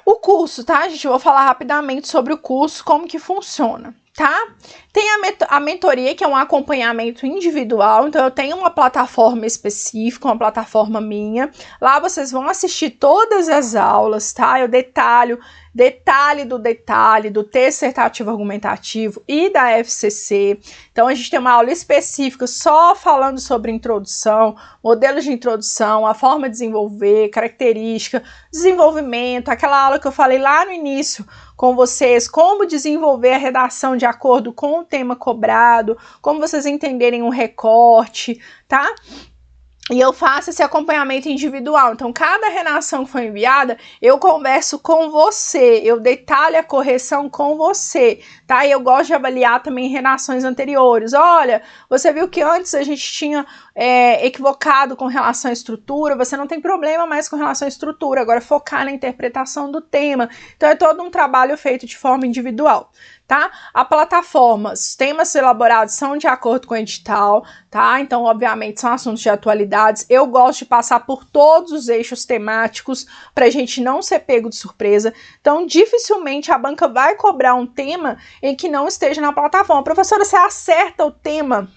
O curso, tá, gente? Eu vou falar rapidamente sobre o curso, como que funciona, tá? Tem a mentoria, que é um acompanhamento individual, então eu tenho uma plataforma específica, uma plataforma minha. Lá vocês vão assistir todas as aulas, tá? Eu detalhe do texto dissertativo argumentativo e da FCC. Então a gente tem uma aula específica só falando sobre introdução, modelos de introdução, a forma de desenvolver, característica, desenvolvimento, aquela aula que eu falei lá no início com vocês, como desenvolver a redação de acordo com o tema cobrado, como vocês entenderem um recorte, tá? E eu faço esse acompanhamento individual. Então, cada redação que foi enviada, eu converso com você, eu detalho a correção com você, tá? E eu gosto de avaliar também redações anteriores. Olha, você viu que antes a gente tinha equivocado com relação à estrutura, você não tem problema mais com relação à estrutura, agora focar na interpretação do tema. Então, é todo um trabalho feito de forma individual, tá? A plataforma, os temas elaborados são de acordo com o edital, tá? Então, obviamente, são assuntos de atualidades. Eu gosto de passar por todos os eixos temáticos para a gente não ser pego de surpresa. Então, dificilmente a banca vai cobrar um tema em que não esteja na plataforma. Professora, você acerta o tema?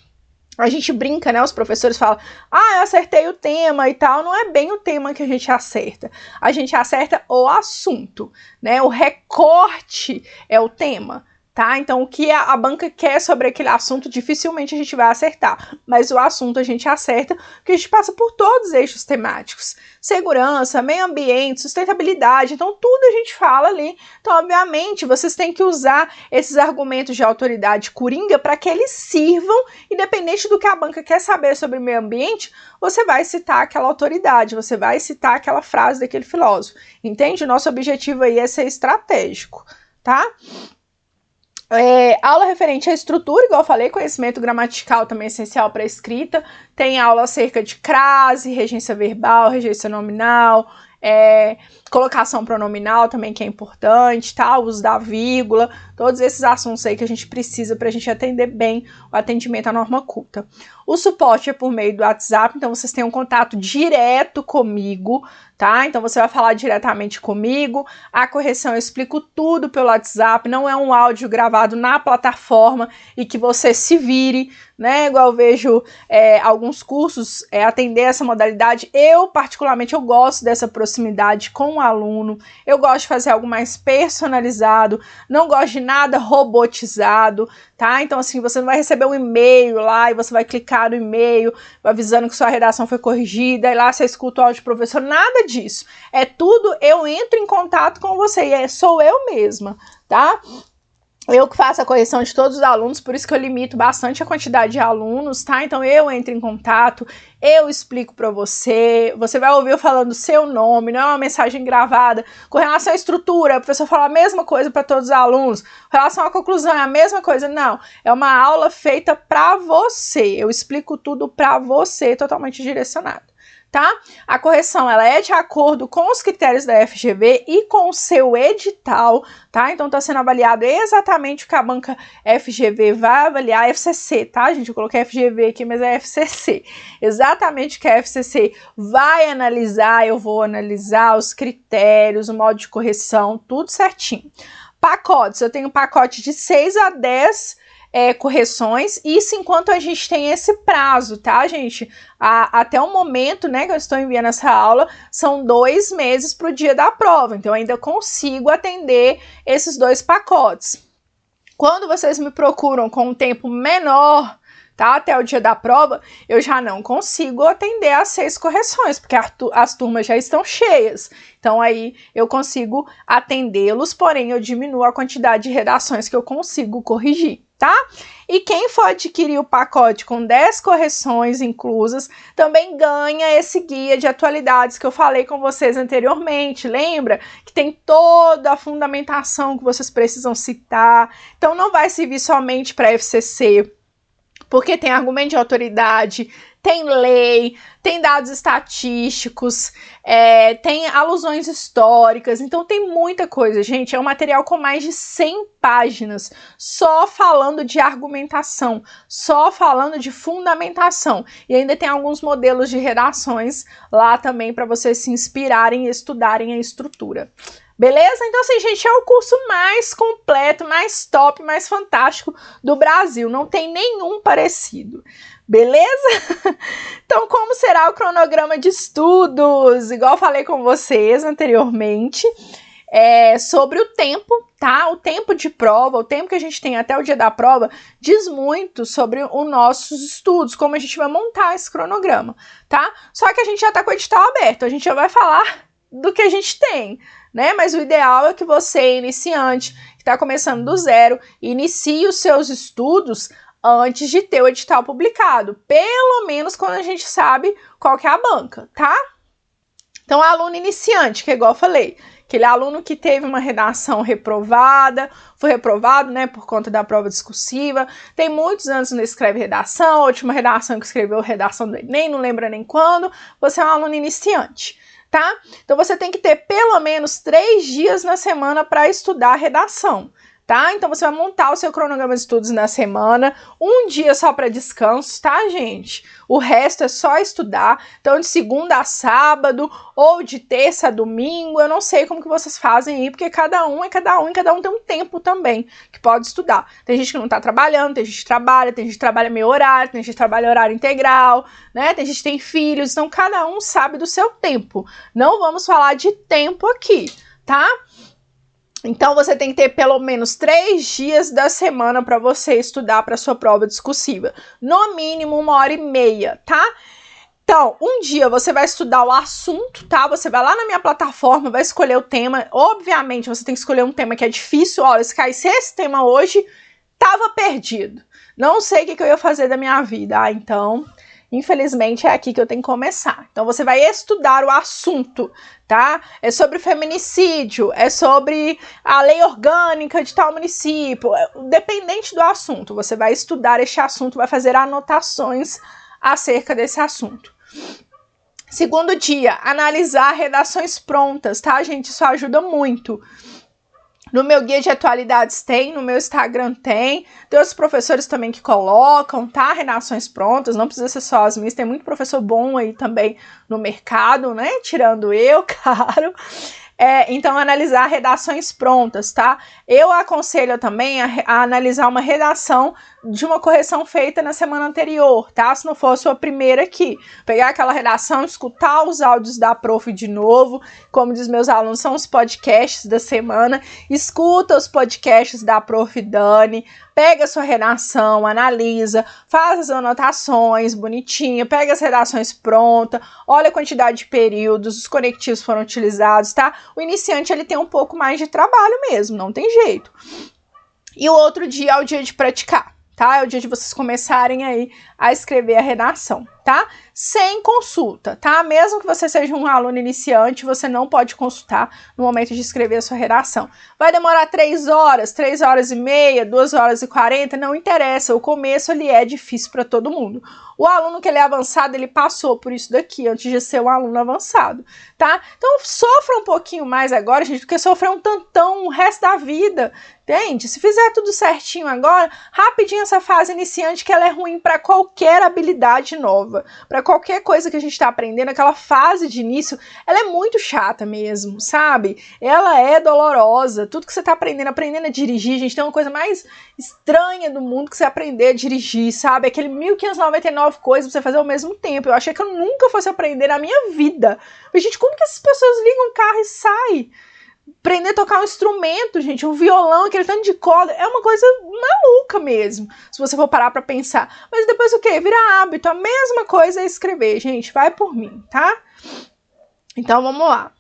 A gente brinca, né? Os professores falam, eu acertei o tema e tal. Não é bem o tema que a gente acerta. A gente acerta o assunto, né? O recorte é o tema, tá? Então, o que a banca quer sobre aquele assunto, dificilmente a gente vai acertar, mas o assunto a gente acerta, porque a gente passa por todos os eixos temáticos. Segurança, meio ambiente, sustentabilidade, então tudo a gente fala ali. Então, obviamente, vocês têm que usar esses argumentos de autoridade coringa para que eles sirvam, independente do que a banca quer saber sobre o meio ambiente, você vai citar aquela autoridade, você vai citar aquela frase daquele filósofo, entende? O nosso objetivo aí é ser estratégico, tá? Aula referente à estrutura, igual eu falei, conhecimento gramatical também é essencial para a escrita. Tem aula acerca de crase, regência verbal, regência nominal, colocação pronominal também, que é importante, tá? O uso da vírgula, todos esses assuntos aí que a gente precisa para a gente atender bem o atendimento à norma culta. O suporte é por meio do WhatsApp, então vocês têm um contato direto comigo, tá? Então você vai falar diretamente comigo. A correção eu explico tudo pelo WhatsApp, não é um áudio gravado na plataforma e que você se vire, né? Igual eu vejo alguns cursos atender essa modalidade. Eu, particularmente, eu gosto dessa proximidade com o aluno. Eu gosto de fazer algo mais personalizado, não gosto de nada robotizado, tá? Então, assim, você não vai receber um e-mail lá e você vai clicar no e-mail avisando que sua redação foi corrigida e lá você escuta o áudio do professor, nada disso. É tudo, eu entro em contato com você e sou eu mesma, tá? Eu que faço a correção de todos os alunos, por isso que eu limito bastante a quantidade de alunos, tá? Então eu entro em contato, eu explico para você, você vai ouvir eu falando o seu nome, não é uma mensagem gravada. Com relação à estrutura, o professor fala a mesma coisa para todos os alunos. Com relação à conclusão, é a mesma coisa. Não, é uma aula feita para você, eu explico tudo para você, totalmente direcionado. Tá? A correção ela é de acordo com os critérios da FGV e com o seu edital, tá? Então tá sendo avaliado exatamente o que a banca FGV vai avaliar, FCC, tá, gente? Eu coloquei FGV aqui, mas é FCC. Exatamente o que a FCC vai analisar, eu vou analisar os critérios, o modo de correção, tudo certinho. Pacotes, eu tenho pacote de 6 a 10 correções, isso enquanto a gente tem esse prazo, tá, gente? Até o momento, né, que eu estou enviando essa aula, são 2 meses para o dia da prova, então eu ainda consigo atender esses 2 pacotes. Quando vocês me procuram com um tempo menor, tá, até o dia da prova, eu já não consigo atender as 6 correções, porque as turmas já estão cheias. Então aí eu consigo atendê-los, porém eu diminuo a quantidade de redações que eu consigo corrigir, tá? E quem for adquirir o pacote com 10 correções inclusas, também ganha esse guia de atualidades que eu falei com vocês anteriormente, lembra? Que tem toda a fundamentação que vocês precisam citar, então não vai servir somente para FCC, porque tem argumento de autoridade, tem lei, tem dados estatísticos, tem alusões históricas, então tem muita coisa, gente. É um material com mais de 100 páginas, só falando de argumentação, só falando de fundamentação. E ainda tem alguns modelos de redações lá também para vocês se inspirarem e estudarem a estrutura. Beleza? Então, assim, gente, é o curso mais completo, mais top, mais fantástico do Brasil. Não tem nenhum parecido. Beleza? Então, como será o cronograma de estudos? Igual eu falei com vocês anteriormente, sobre o tempo, tá? O tempo de prova, o tempo que a gente tem até o dia da prova, diz muito sobre os nossos estudos, como a gente vai montar esse cronograma, tá? Só que a gente já tá com o edital aberto, a gente já vai falar do que a gente tem, né? Mas o ideal é que você, iniciante, que está começando do zero, inicie os seus estudos antes de ter o edital publicado, pelo menos quando a gente sabe qual que é a banca, tá? Então, aluno iniciante, que é igual eu falei, aquele aluno que teve uma redação reprovada, foi reprovado, né, por conta da prova discursiva, tem muitos anos que não escreve redação, a última redação que escreveu redação do Enem, não lembra nem quando, você é um aluno iniciante, tá? Então, você tem que ter pelo menos 3 dias na semana para estudar redação. Tá? Então, você vai montar o seu cronograma de estudos na semana, um dia só para descanso, tá, gente? O resto é só estudar. Então, de segunda a sábado, ou de terça a domingo, eu não sei como que vocês fazem aí, porque cada um tem um tempo também que pode estudar. Tem gente que não tá trabalhando, tem gente que trabalha meio horário, tem gente que trabalha horário integral, né? Tem gente que tem filhos, então cada um sabe do seu tempo. Não vamos falar de tempo aqui, tá? Então, você tem que ter pelo menos 3 dias da semana para você estudar para sua prova discursiva. No mínimo, 1h30, tá? Então, um dia você vai estudar o assunto, tá? Você vai lá na minha plataforma, vai escolher o tema. Obviamente, você tem que escolher um tema que é difícil. Olha, se caísse esse tema hoje, tava perdido. Não sei o que eu ia fazer da minha vida. Ah, então, infelizmente, é aqui que eu tenho que começar. Então, você vai estudar o assunto, tá? É sobre feminicídio, é sobre a lei orgânica de tal município. Dependente do assunto, você vai estudar este assunto, vai fazer anotações acerca desse assunto. Segundo dia, analisar redações prontas, tá, gente? Isso ajuda muito. No meu guia de atualidades tem, no meu Instagram tem outros professores também que colocam, tá? Redações prontas, não precisa ser só as minhas, tem muito professor bom aí também no mercado, né? Tirando eu, claro. Então, analisar redações prontas, tá? Eu aconselho também a analisar uma redação de uma correção feita na semana anterior, tá? Se não for a sua primeira aqui. Pegar aquela redação, escutar os áudios da prof de novo, como diz meus alunos, são os podcasts da semana. Escuta os podcasts da prof Dani, pega a sua redação, analisa, faz as anotações bonitinha, pega as redações prontas, olha a quantidade de períodos, os conectivos foram utilizados, tá? O iniciante, ele tem um pouco mais de trabalho mesmo, não tem jeito. E o outro dia é o dia de praticar, tá? É o dia de vocês começarem aí a escrever a redação, tá? Sem consulta, tá? Mesmo que você seja um aluno iniciante, você não pode consultar no momento de escrever a sua redação. Vai demorar 3 horas, 3 horas e meia, 2 horas e 40, não interessa. O começo, ele é difícil para todo mundo. O aluno que ele é avançado, ele passou por isso daqui antes de ser um aluno avançado, tá? Então, sofra um pouquinho mais agora, gente, porque sofrer um tantão o resto da vida, entende? Se fizer tudo certinho agora, rapidinho essa fase iniciante, que ela é ruim para qualquer habilidade nova, para qualquer coisa que a gente está aprendendo, aquela fase de início, ela é muito chata mesmo, sabe? Ela é dolorosa. Tudo que você está aprendendo a dirigir, gente, tem uma coisa mais estranha do mundo que você aprender a dirigir, sabe? Aquele 1599 coisas pra você fazer ao mesmo tempo. Eu achei que eu nunca fosse aprender na minha vida. Mas, gente, como que essas pessoas ligam o carro e saem? Aprender a tocar um instrumento, gente, um violão, aquele tanto de corda, é uma coisa maluca mesmo, se você for parar pra pensar. Mas depois o quê? Vira hábito. A mesma coisa é escrever, gente. Vai por mim, tá? Então, vamos lá.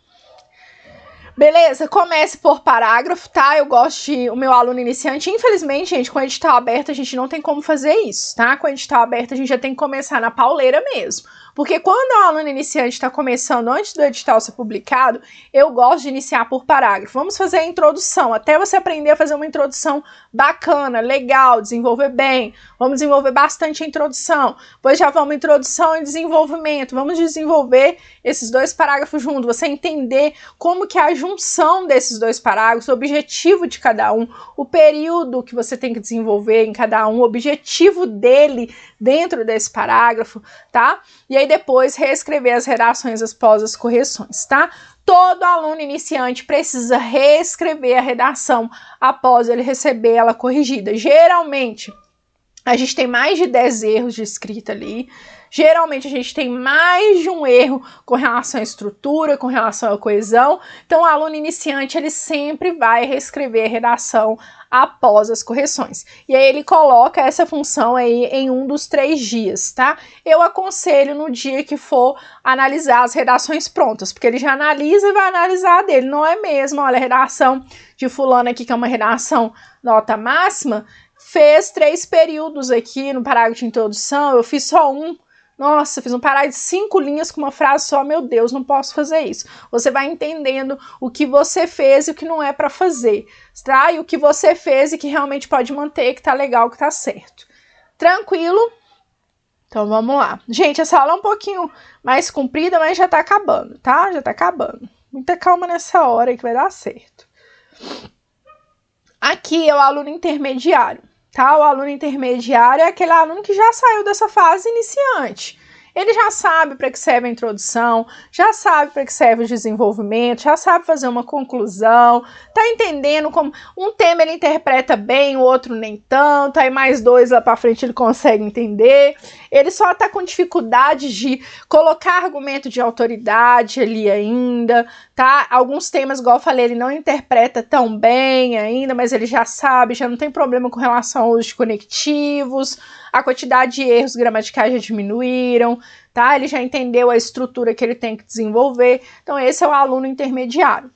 Beleza? Comece por parágrafo, tá? Eu gosto de... O meu aluno iniciante, infelizmente, gente, com o edital aberto, a gente não tem como fazer isso, tá? Com o edital aberto, a gente já tem que começar na pauleira mesmo. Porque quando o aluno iniciante está começando antes do edital ser publicado, eu gosto de iniciar por parágrafo. Vamos fazer a introdução, até você aprender a fazer uma introdução bacana, legal, desenvolver bem. Vamos desenvolver bastante a introdução. Depois já vamos introdução e desenvolvimento. Vamos desenvolver esses 2 parágrafos juntos. Você entender como que é a junção desses 2 parágrafos, o objetivo de cada um, o período que você tem que desenvolver em cada um, o objetivo dele dentro desse parágrafo, tá? E aí depois reescrever as redações após as correções, tá? Todo aluno iniciante precisa reescrever a redação após ele receber ela corrigida. Geralmente, a gente tem mais de 10 erros de escrita ali. Geralmente, a gente tem mais de um erro com relação à estrutura, com relação à coesão. Então, o aluno iniciante, ele sempre vai reescrever a redação após as correções. E aí, ele coloca essa função aí em um dos 3 dias, tá? Eu aconselho no dia que for analisar as redações prontas, porque ele já analisa e vai analisar a dele. Não é mesmo, olha, a redação de fulano aqui, que é uma redação nota máxima, fez 3 períodos aqui no parágrafo de introdução, eu fiz só um. Nossa, fiz um parágrafo de 5 linhas com uma frase só, meu Deus, não posso fazer isso. Você vai entendendo o que você fez e o que não é para fazer, tá? E o que você fez e que realmente pode manter, que tá legal, que tá certo. Tranquilo? Então, vamos lá. Gente, essa aula é um pouquinho mais comprida, mas já tá acabando, tá? Já tá acabando. Muita calma nessa hora aí que vai dar certo. Aqui é o aluno intermediário. Tá? O aluno intermediário é aquele aluno que já saiu dessa fase iniciante. ele já sabe para que serve a introdução, já sabe para que serve o desenvolvimento, já sabe fazer uma conclusão, tá entendendo como um tema ele interpreta bem, o outro nem tanto, aí mais 2 lá para frente ele consegue entender. Ele só tá com dificuldade de colocar argumento de autoridade ali ainda, tá? Alguns temas, igual eu falei, ele não interpreta tão bem ainda, mas ele já sabe, já não tem problema com relação ao uso de conectivos, a quantidade de erros gramaticais já diminuíram, tá? Ele já entendeu a estrutura que ele tem que desenvolver. Então esse é o aluno intermediário.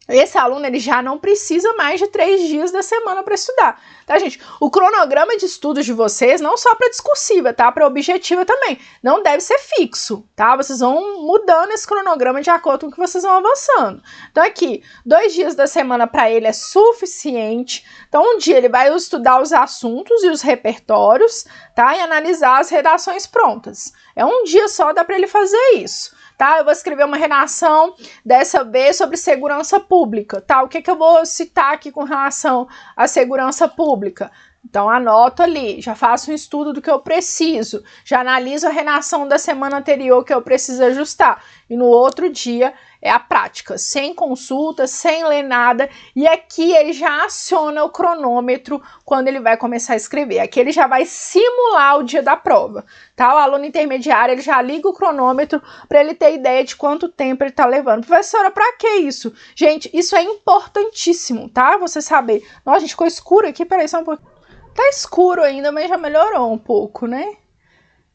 Esse aluno ele já não precisa mais de 3 dias da semana para estudar, tá, gente? O cronograma de estudos de vocês, não só para discursiva, tá? Para objetiva também, não deve ser fixo, tá? Vocês vão mudando esse cronograma de acordo com o que vocês vão avançando. Então aqui, 2 dias da semana para ele é suficiente. Então um dia ele vai estudar os assuntos e os repertórios, tá? E analisar as redações prontas. É um dia só, dá para ele fazer isso. Tá? Eu vou escrever uma redação, dessa vez, sobre segurança pública, tá? O que eu vou citar aqui com relação à segurança pública? Então, anoto ali, já faço um estudo do que eu preciso, já analiso a redação da semana anterior que eu preciso ajustar. E no outro dia é a prática, sem consulta, sem ler nada. E aqui ele já aciona o cronômetro quando ele vai começar a escrever. Aqui ele já vai simular o dia da prova, tá? O aluno intermediário, ele já liga o cronômetro para ele ter ideia de quanto tempo ele tá levando. Professora, para que isso? Gente, isso é importantíssimo, tá? Você saber. Nossa, gente, ficou escuro aqui, peraí só um pouquinho. Tá escuro ainda, mas já melhorou um pouco, né?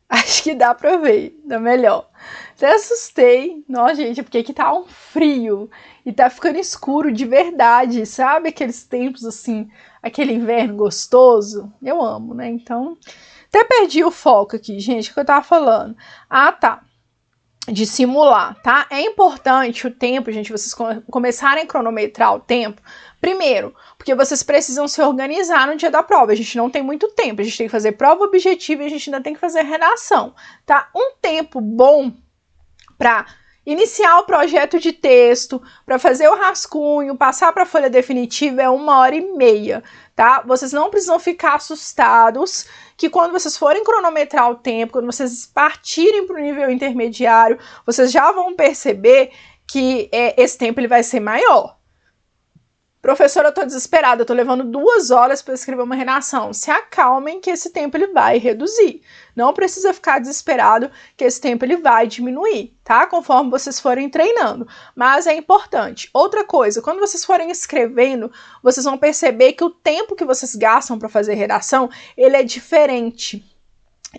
Acho que dá pra ver, dá melhor. Até assustei. Nossa, gente, porque aqui tá um frio e tá ficando escuro de verdade, sabe? Aqueles tempos assim, aquele inverno gostoso. Eu amo, né? Então, até perdi o foco aqui, gente, o que eu tava falando. Ah, tá. De simular, tá? É importante o tempo, gente, vocês começarem a cronometrar o tempo. Primeiro, porque vocês precisam se organizar no dia da prova. A gente não tem muito tempo, a gente tem que fazer prova objetiva e a gente ainda tem que fazer redação, tá? Um tempo bom para iniciar o projeto de texto, para fazer o rascunho, passar para a folha definitiva é 1h30, tá? Vocês não precisam ficar assustados que quando vocês forem cronometrar o tempo, quando vocês partirem para o nível intermediário, vocês já vão perceber que esse tempo ele vai ser maior. Professora, eu tô desesperada, eu tô levando 2 horas para escrever uma redação. Se acalmem que esse tempo ele vai reduzir. Não precisa ficar desesperado que esse tempo ele vai diminuir, tá? Conforme vocês forem treinando. Mas é importante. Outra coisa, quando vocês forem escrevendo, vocês vão perceber que o tempo que vocês gastam para fazer redação, ele é diferente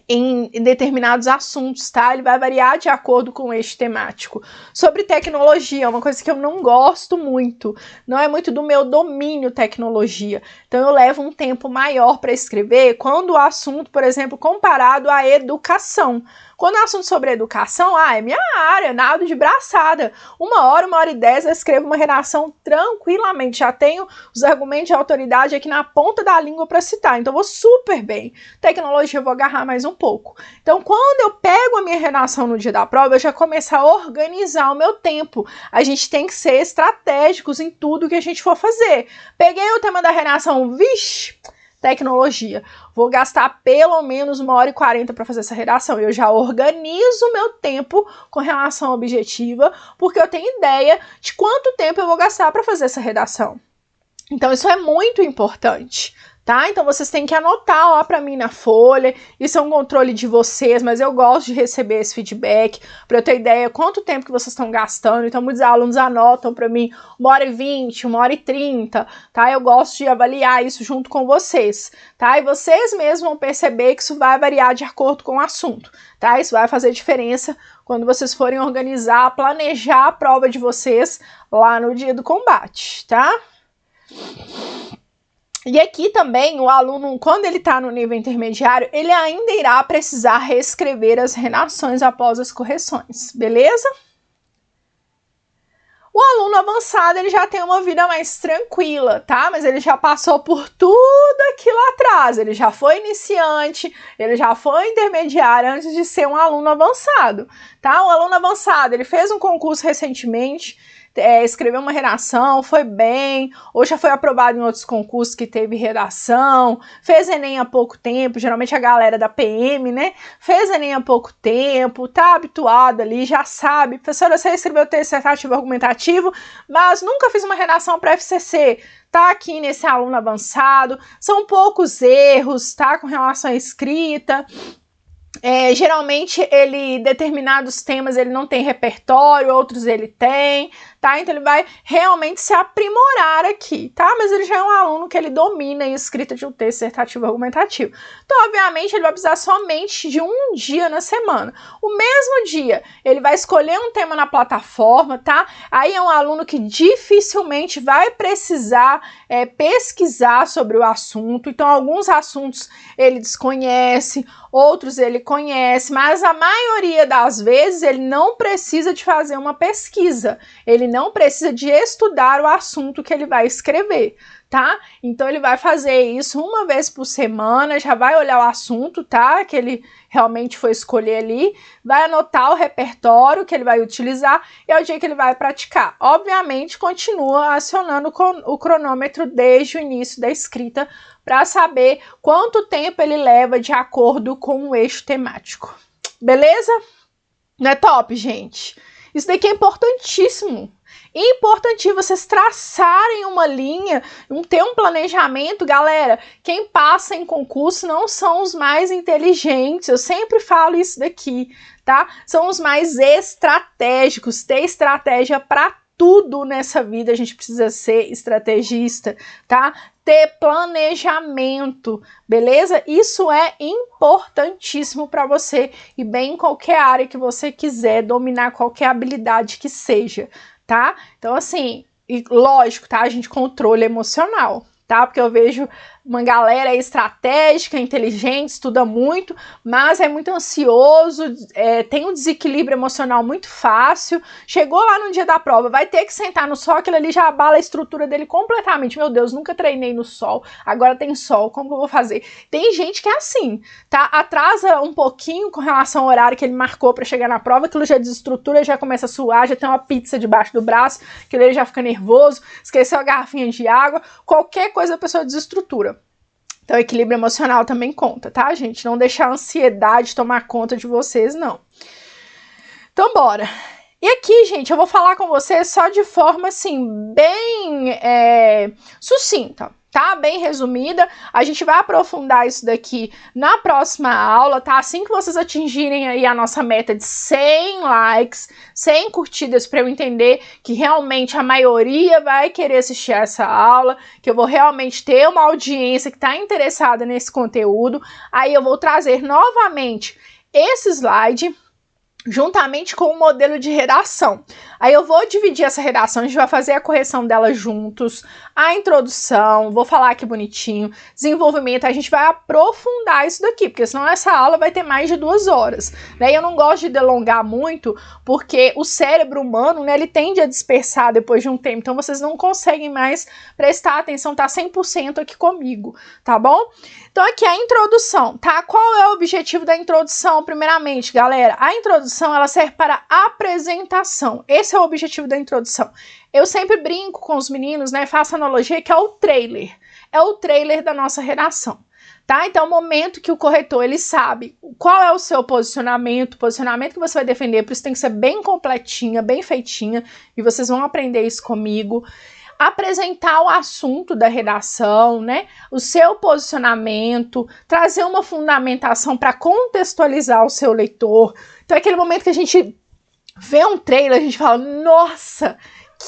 em determinados assuntos, tá? Ele vai variar de acordo com o eixo temático. Sobre tecnologia, é uma coisa que eu não gosto muito, não é muito do meu domínio tecnologia, então eu levo um tempo maior para escrever quando o assunto, por exemplo, comparado à educação. Quando é assunto sobre educação, é minha área, nado de braçada. 1h, 1h10 eu escrevo uma redação tranquilamente. Já tenho os argumentos de autoridade aqui na ponta da língua para citar. Então, vou super bem. Tecnologia, eu vou agarrar mais um pouco. Então, quando eu pego a minha redação no dia da prova, eu já começo a organizar o meu tempo. A gente tem que ser estratégicos em tudo que a gente for fazer. Peguei o tema da redação, vixe, tecnologia. Vou gastar pelo menos 1h40 para fazer essa redação. Eu já organizo o meu tempo com relação à objetiva, porque eu tenho ideia de quanto tempo eu vou gastar para fazer essa redação. Então, isso é muito importante, tá? Então, vocês têm que anotar lá para mim na folha. Isso é um controle de vocês, mas eu gosto de receber esse feedback para eu ter ideia quanto tempo que vocês estão gastando. Então, muitos alunos anotam para mim 1h20, 1h30, tá? Eu gosto de avaliar isso junto com vocês, tá? E vocês mesmos vão perceber que isso vai variar de acordo com o assunto, tá? Isso vai fazer diferença quando vocês forem organizar, planejar a prova de vocês lá no dia do combate, tá? E aqui também o aluno, quando ele está no nível intermediário, ele ainda irá precisar reescrever as redações após as correções, beleza? O aluno avançado, ele já tem uma vida mais tranquila, tá? Mas ele já passou por tudo aqui lá atrás, ele já foi iniciante, ele já foi intermediário antes de ser um aluno avançado, tá? O aluno avançado, ele fez um concurso recentemente, escreveu uma redação, foi bem, ou já foi aprovado em outros concursos que teve redação, fez Enem há pouco tempo, geralmente a galera da PM, né? Fez Enem há pouco tempo, tá habituado ali, já sabe. Professora, você escreveu texto dissertativo argumentativo, mas nunca fiz uma redação para FCC. Tá aqui nesse aluno avançado, são poucos erros, tá? Com relação à escrita. Geralmente determinados temas ele não tem repertório, outros ele tem, tá? Então ele vai realmente se aprimorar aqui, tá? Mas ele já é um aluno que ele domina a escrita de um texto dissertativo argumentativo. Então, obviamente, ele vai precisar somente de um dia na semana. O mesmo dia, ele vai escolher um tema na plataforma, tá? Aí é um aluno que dificilmente vai precisar pesquisar sobre o assunto. Então, alguns assuntos ele desconhece, outros ele conhece, mas a maioria das vezes ele não precisa de fazer uma pesquisa, ele não precisa de estudar o assunto que ele vai escrever, tá? Então ele vai fazer isso uma vez por semana, já vai olhar o assunto, tá? Que ele realmente foi escolher ali, vai anotar o repertório que ele vai utilizar e é o dia que ele vai praticar. Obviamente, continua acionando o cronômetro desde o início da escrita para saber quanto tempo ele leva de acordo com o eixo temático. Beleza? Não é top, gente? Isso daqui é importantíssimo. Importante vocês traçarem uma linha, ter um planejamento. Galera, quem passa em concurso não são os mais inteligentes, eu sempre falo isso daqui, tá? São os mais estratégicos, ter estratégia para tudo nessa vida, a gente precisa ser estrategista, tá? Ter planejamento, beleza? Isso é importantíssimo para você e bem em qualquer área que você quiser dominar, qualquer habilidade que seja, tá? Então, assim, e lógico, tá? A gente controle emocional, tá? Porque eu vejo uma galera estratégica, inteligente, estuda muito, mas é muito ansioso, tem um desequilíbrio emocional muito fácil, chegou lá no dia da prova, vai ter que sentar no sol, aquilo ali já abala a estrutura dele completamente. Meu Deus, nunca treinei no sol, agora tem sol, como que eu vou fazer? Tem gente que é assim, tá? Atrasa um pouquinho com relação ao horário que ele marcou para chegar na prova, aquilo já desestrutura, já começa a suar, já tem uma pizza debaixo do braço, aquilo ele já fica nervoso, esqueceu a garrafinha de água, qualquer coisa a pessoa desestrutura. Então, o equilíbrio emocional também conta, tá, gente? Não deixar a ansiedade tomar conta de vocês, não. Então, bora. E aqui, gente, eu vou falar com vocês só de forma, assim, bem sucinta, tá? Bem resumida. A gente vai aprofundar isso daqui na próxima aula, tá? Assim que vocês atingirem aí a nossa meta de 100 likes, 100 curtidas, para eu entender que realmente a maioria vai querer assistir essa aula, que eu vou realmente ter uma audiência que está interessada nesse conteúdo, aí eu vou trazer novamente esse slide juntamente com o modelo de redação. Aí eu vou dividir essa redação, a gente vai fazer a correção dela juntos, a introdução, vou falar aqui bonitinho, desenvolvimento, a gente vai aprofundar isso daqui, porque senão essa aula vai ter mais de 2 horas, né? E eu não gosto de delongar muito, porque o cérebro humano, né, ele tende a dispersar depois de um tempo, então vocês não conseguem mais prestar atenção, tá 100% aqui comigo, tá bom? Então aqui a introdução, tá? Qual é o objetivo da introdução, primeiramente, galera? A introdução, ela serve para apresentação, esse é o objetivo da introdução. Eu sempre brinco com os meninos, né, faço analogia que é o trailer da nossa redação, tá? Então, o momento que o corretor, ele sabe qual é o seu posicionamento, o posicionamento que você vai defender, por isso tem que ser bem completinha, bem feitinha, e vocês vão aprender isso comigo. Apresentar o assunto da redação, né, o seu posicionamento, trazer uma fundamentação para contextualizar o seu leitor. Então, é aquele momento que a gente vê um trailer, a gente fala, nossa,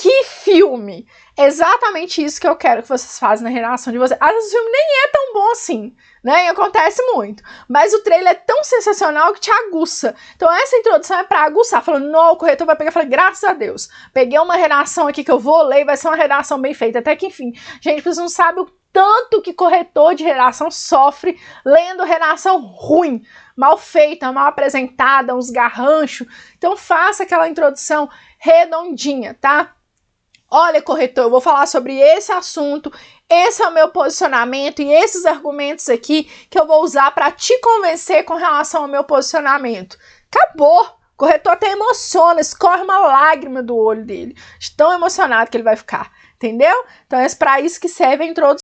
que filme! É exatamente isso que eu quero que vocês façam na redação de vocês. Às vezes o filme nem é tão bom assim, né? E acontece muito. Mas o trailer é tão sensacional que te aguça. Então essa introdução é para aguçar. Falando, não, o corretor vai pegar e falar, graças a Deus, peguei uma redação aqui que eu vou ler e vai ser uma redação bem feita. Até que, enfim, gente, vocês não sabem o tanto que corretor de redação sofre lendo redação ruim, mal feita, mal apresentada, uns garranchos. Então faça aquela introdução redondinha, tá? Olha, corretor, eu vou falar sobre esse assunto, esse é o meu posicionamento e esses argumentos aqui que eu vou usar para te convencer com relação ao meu posicionamento. Acabou! corretor até emociona, escorre uma lágrima do olho dele, de tão emocionado que ele vai ficar, entendeu? Então é para isso que serve a introdução.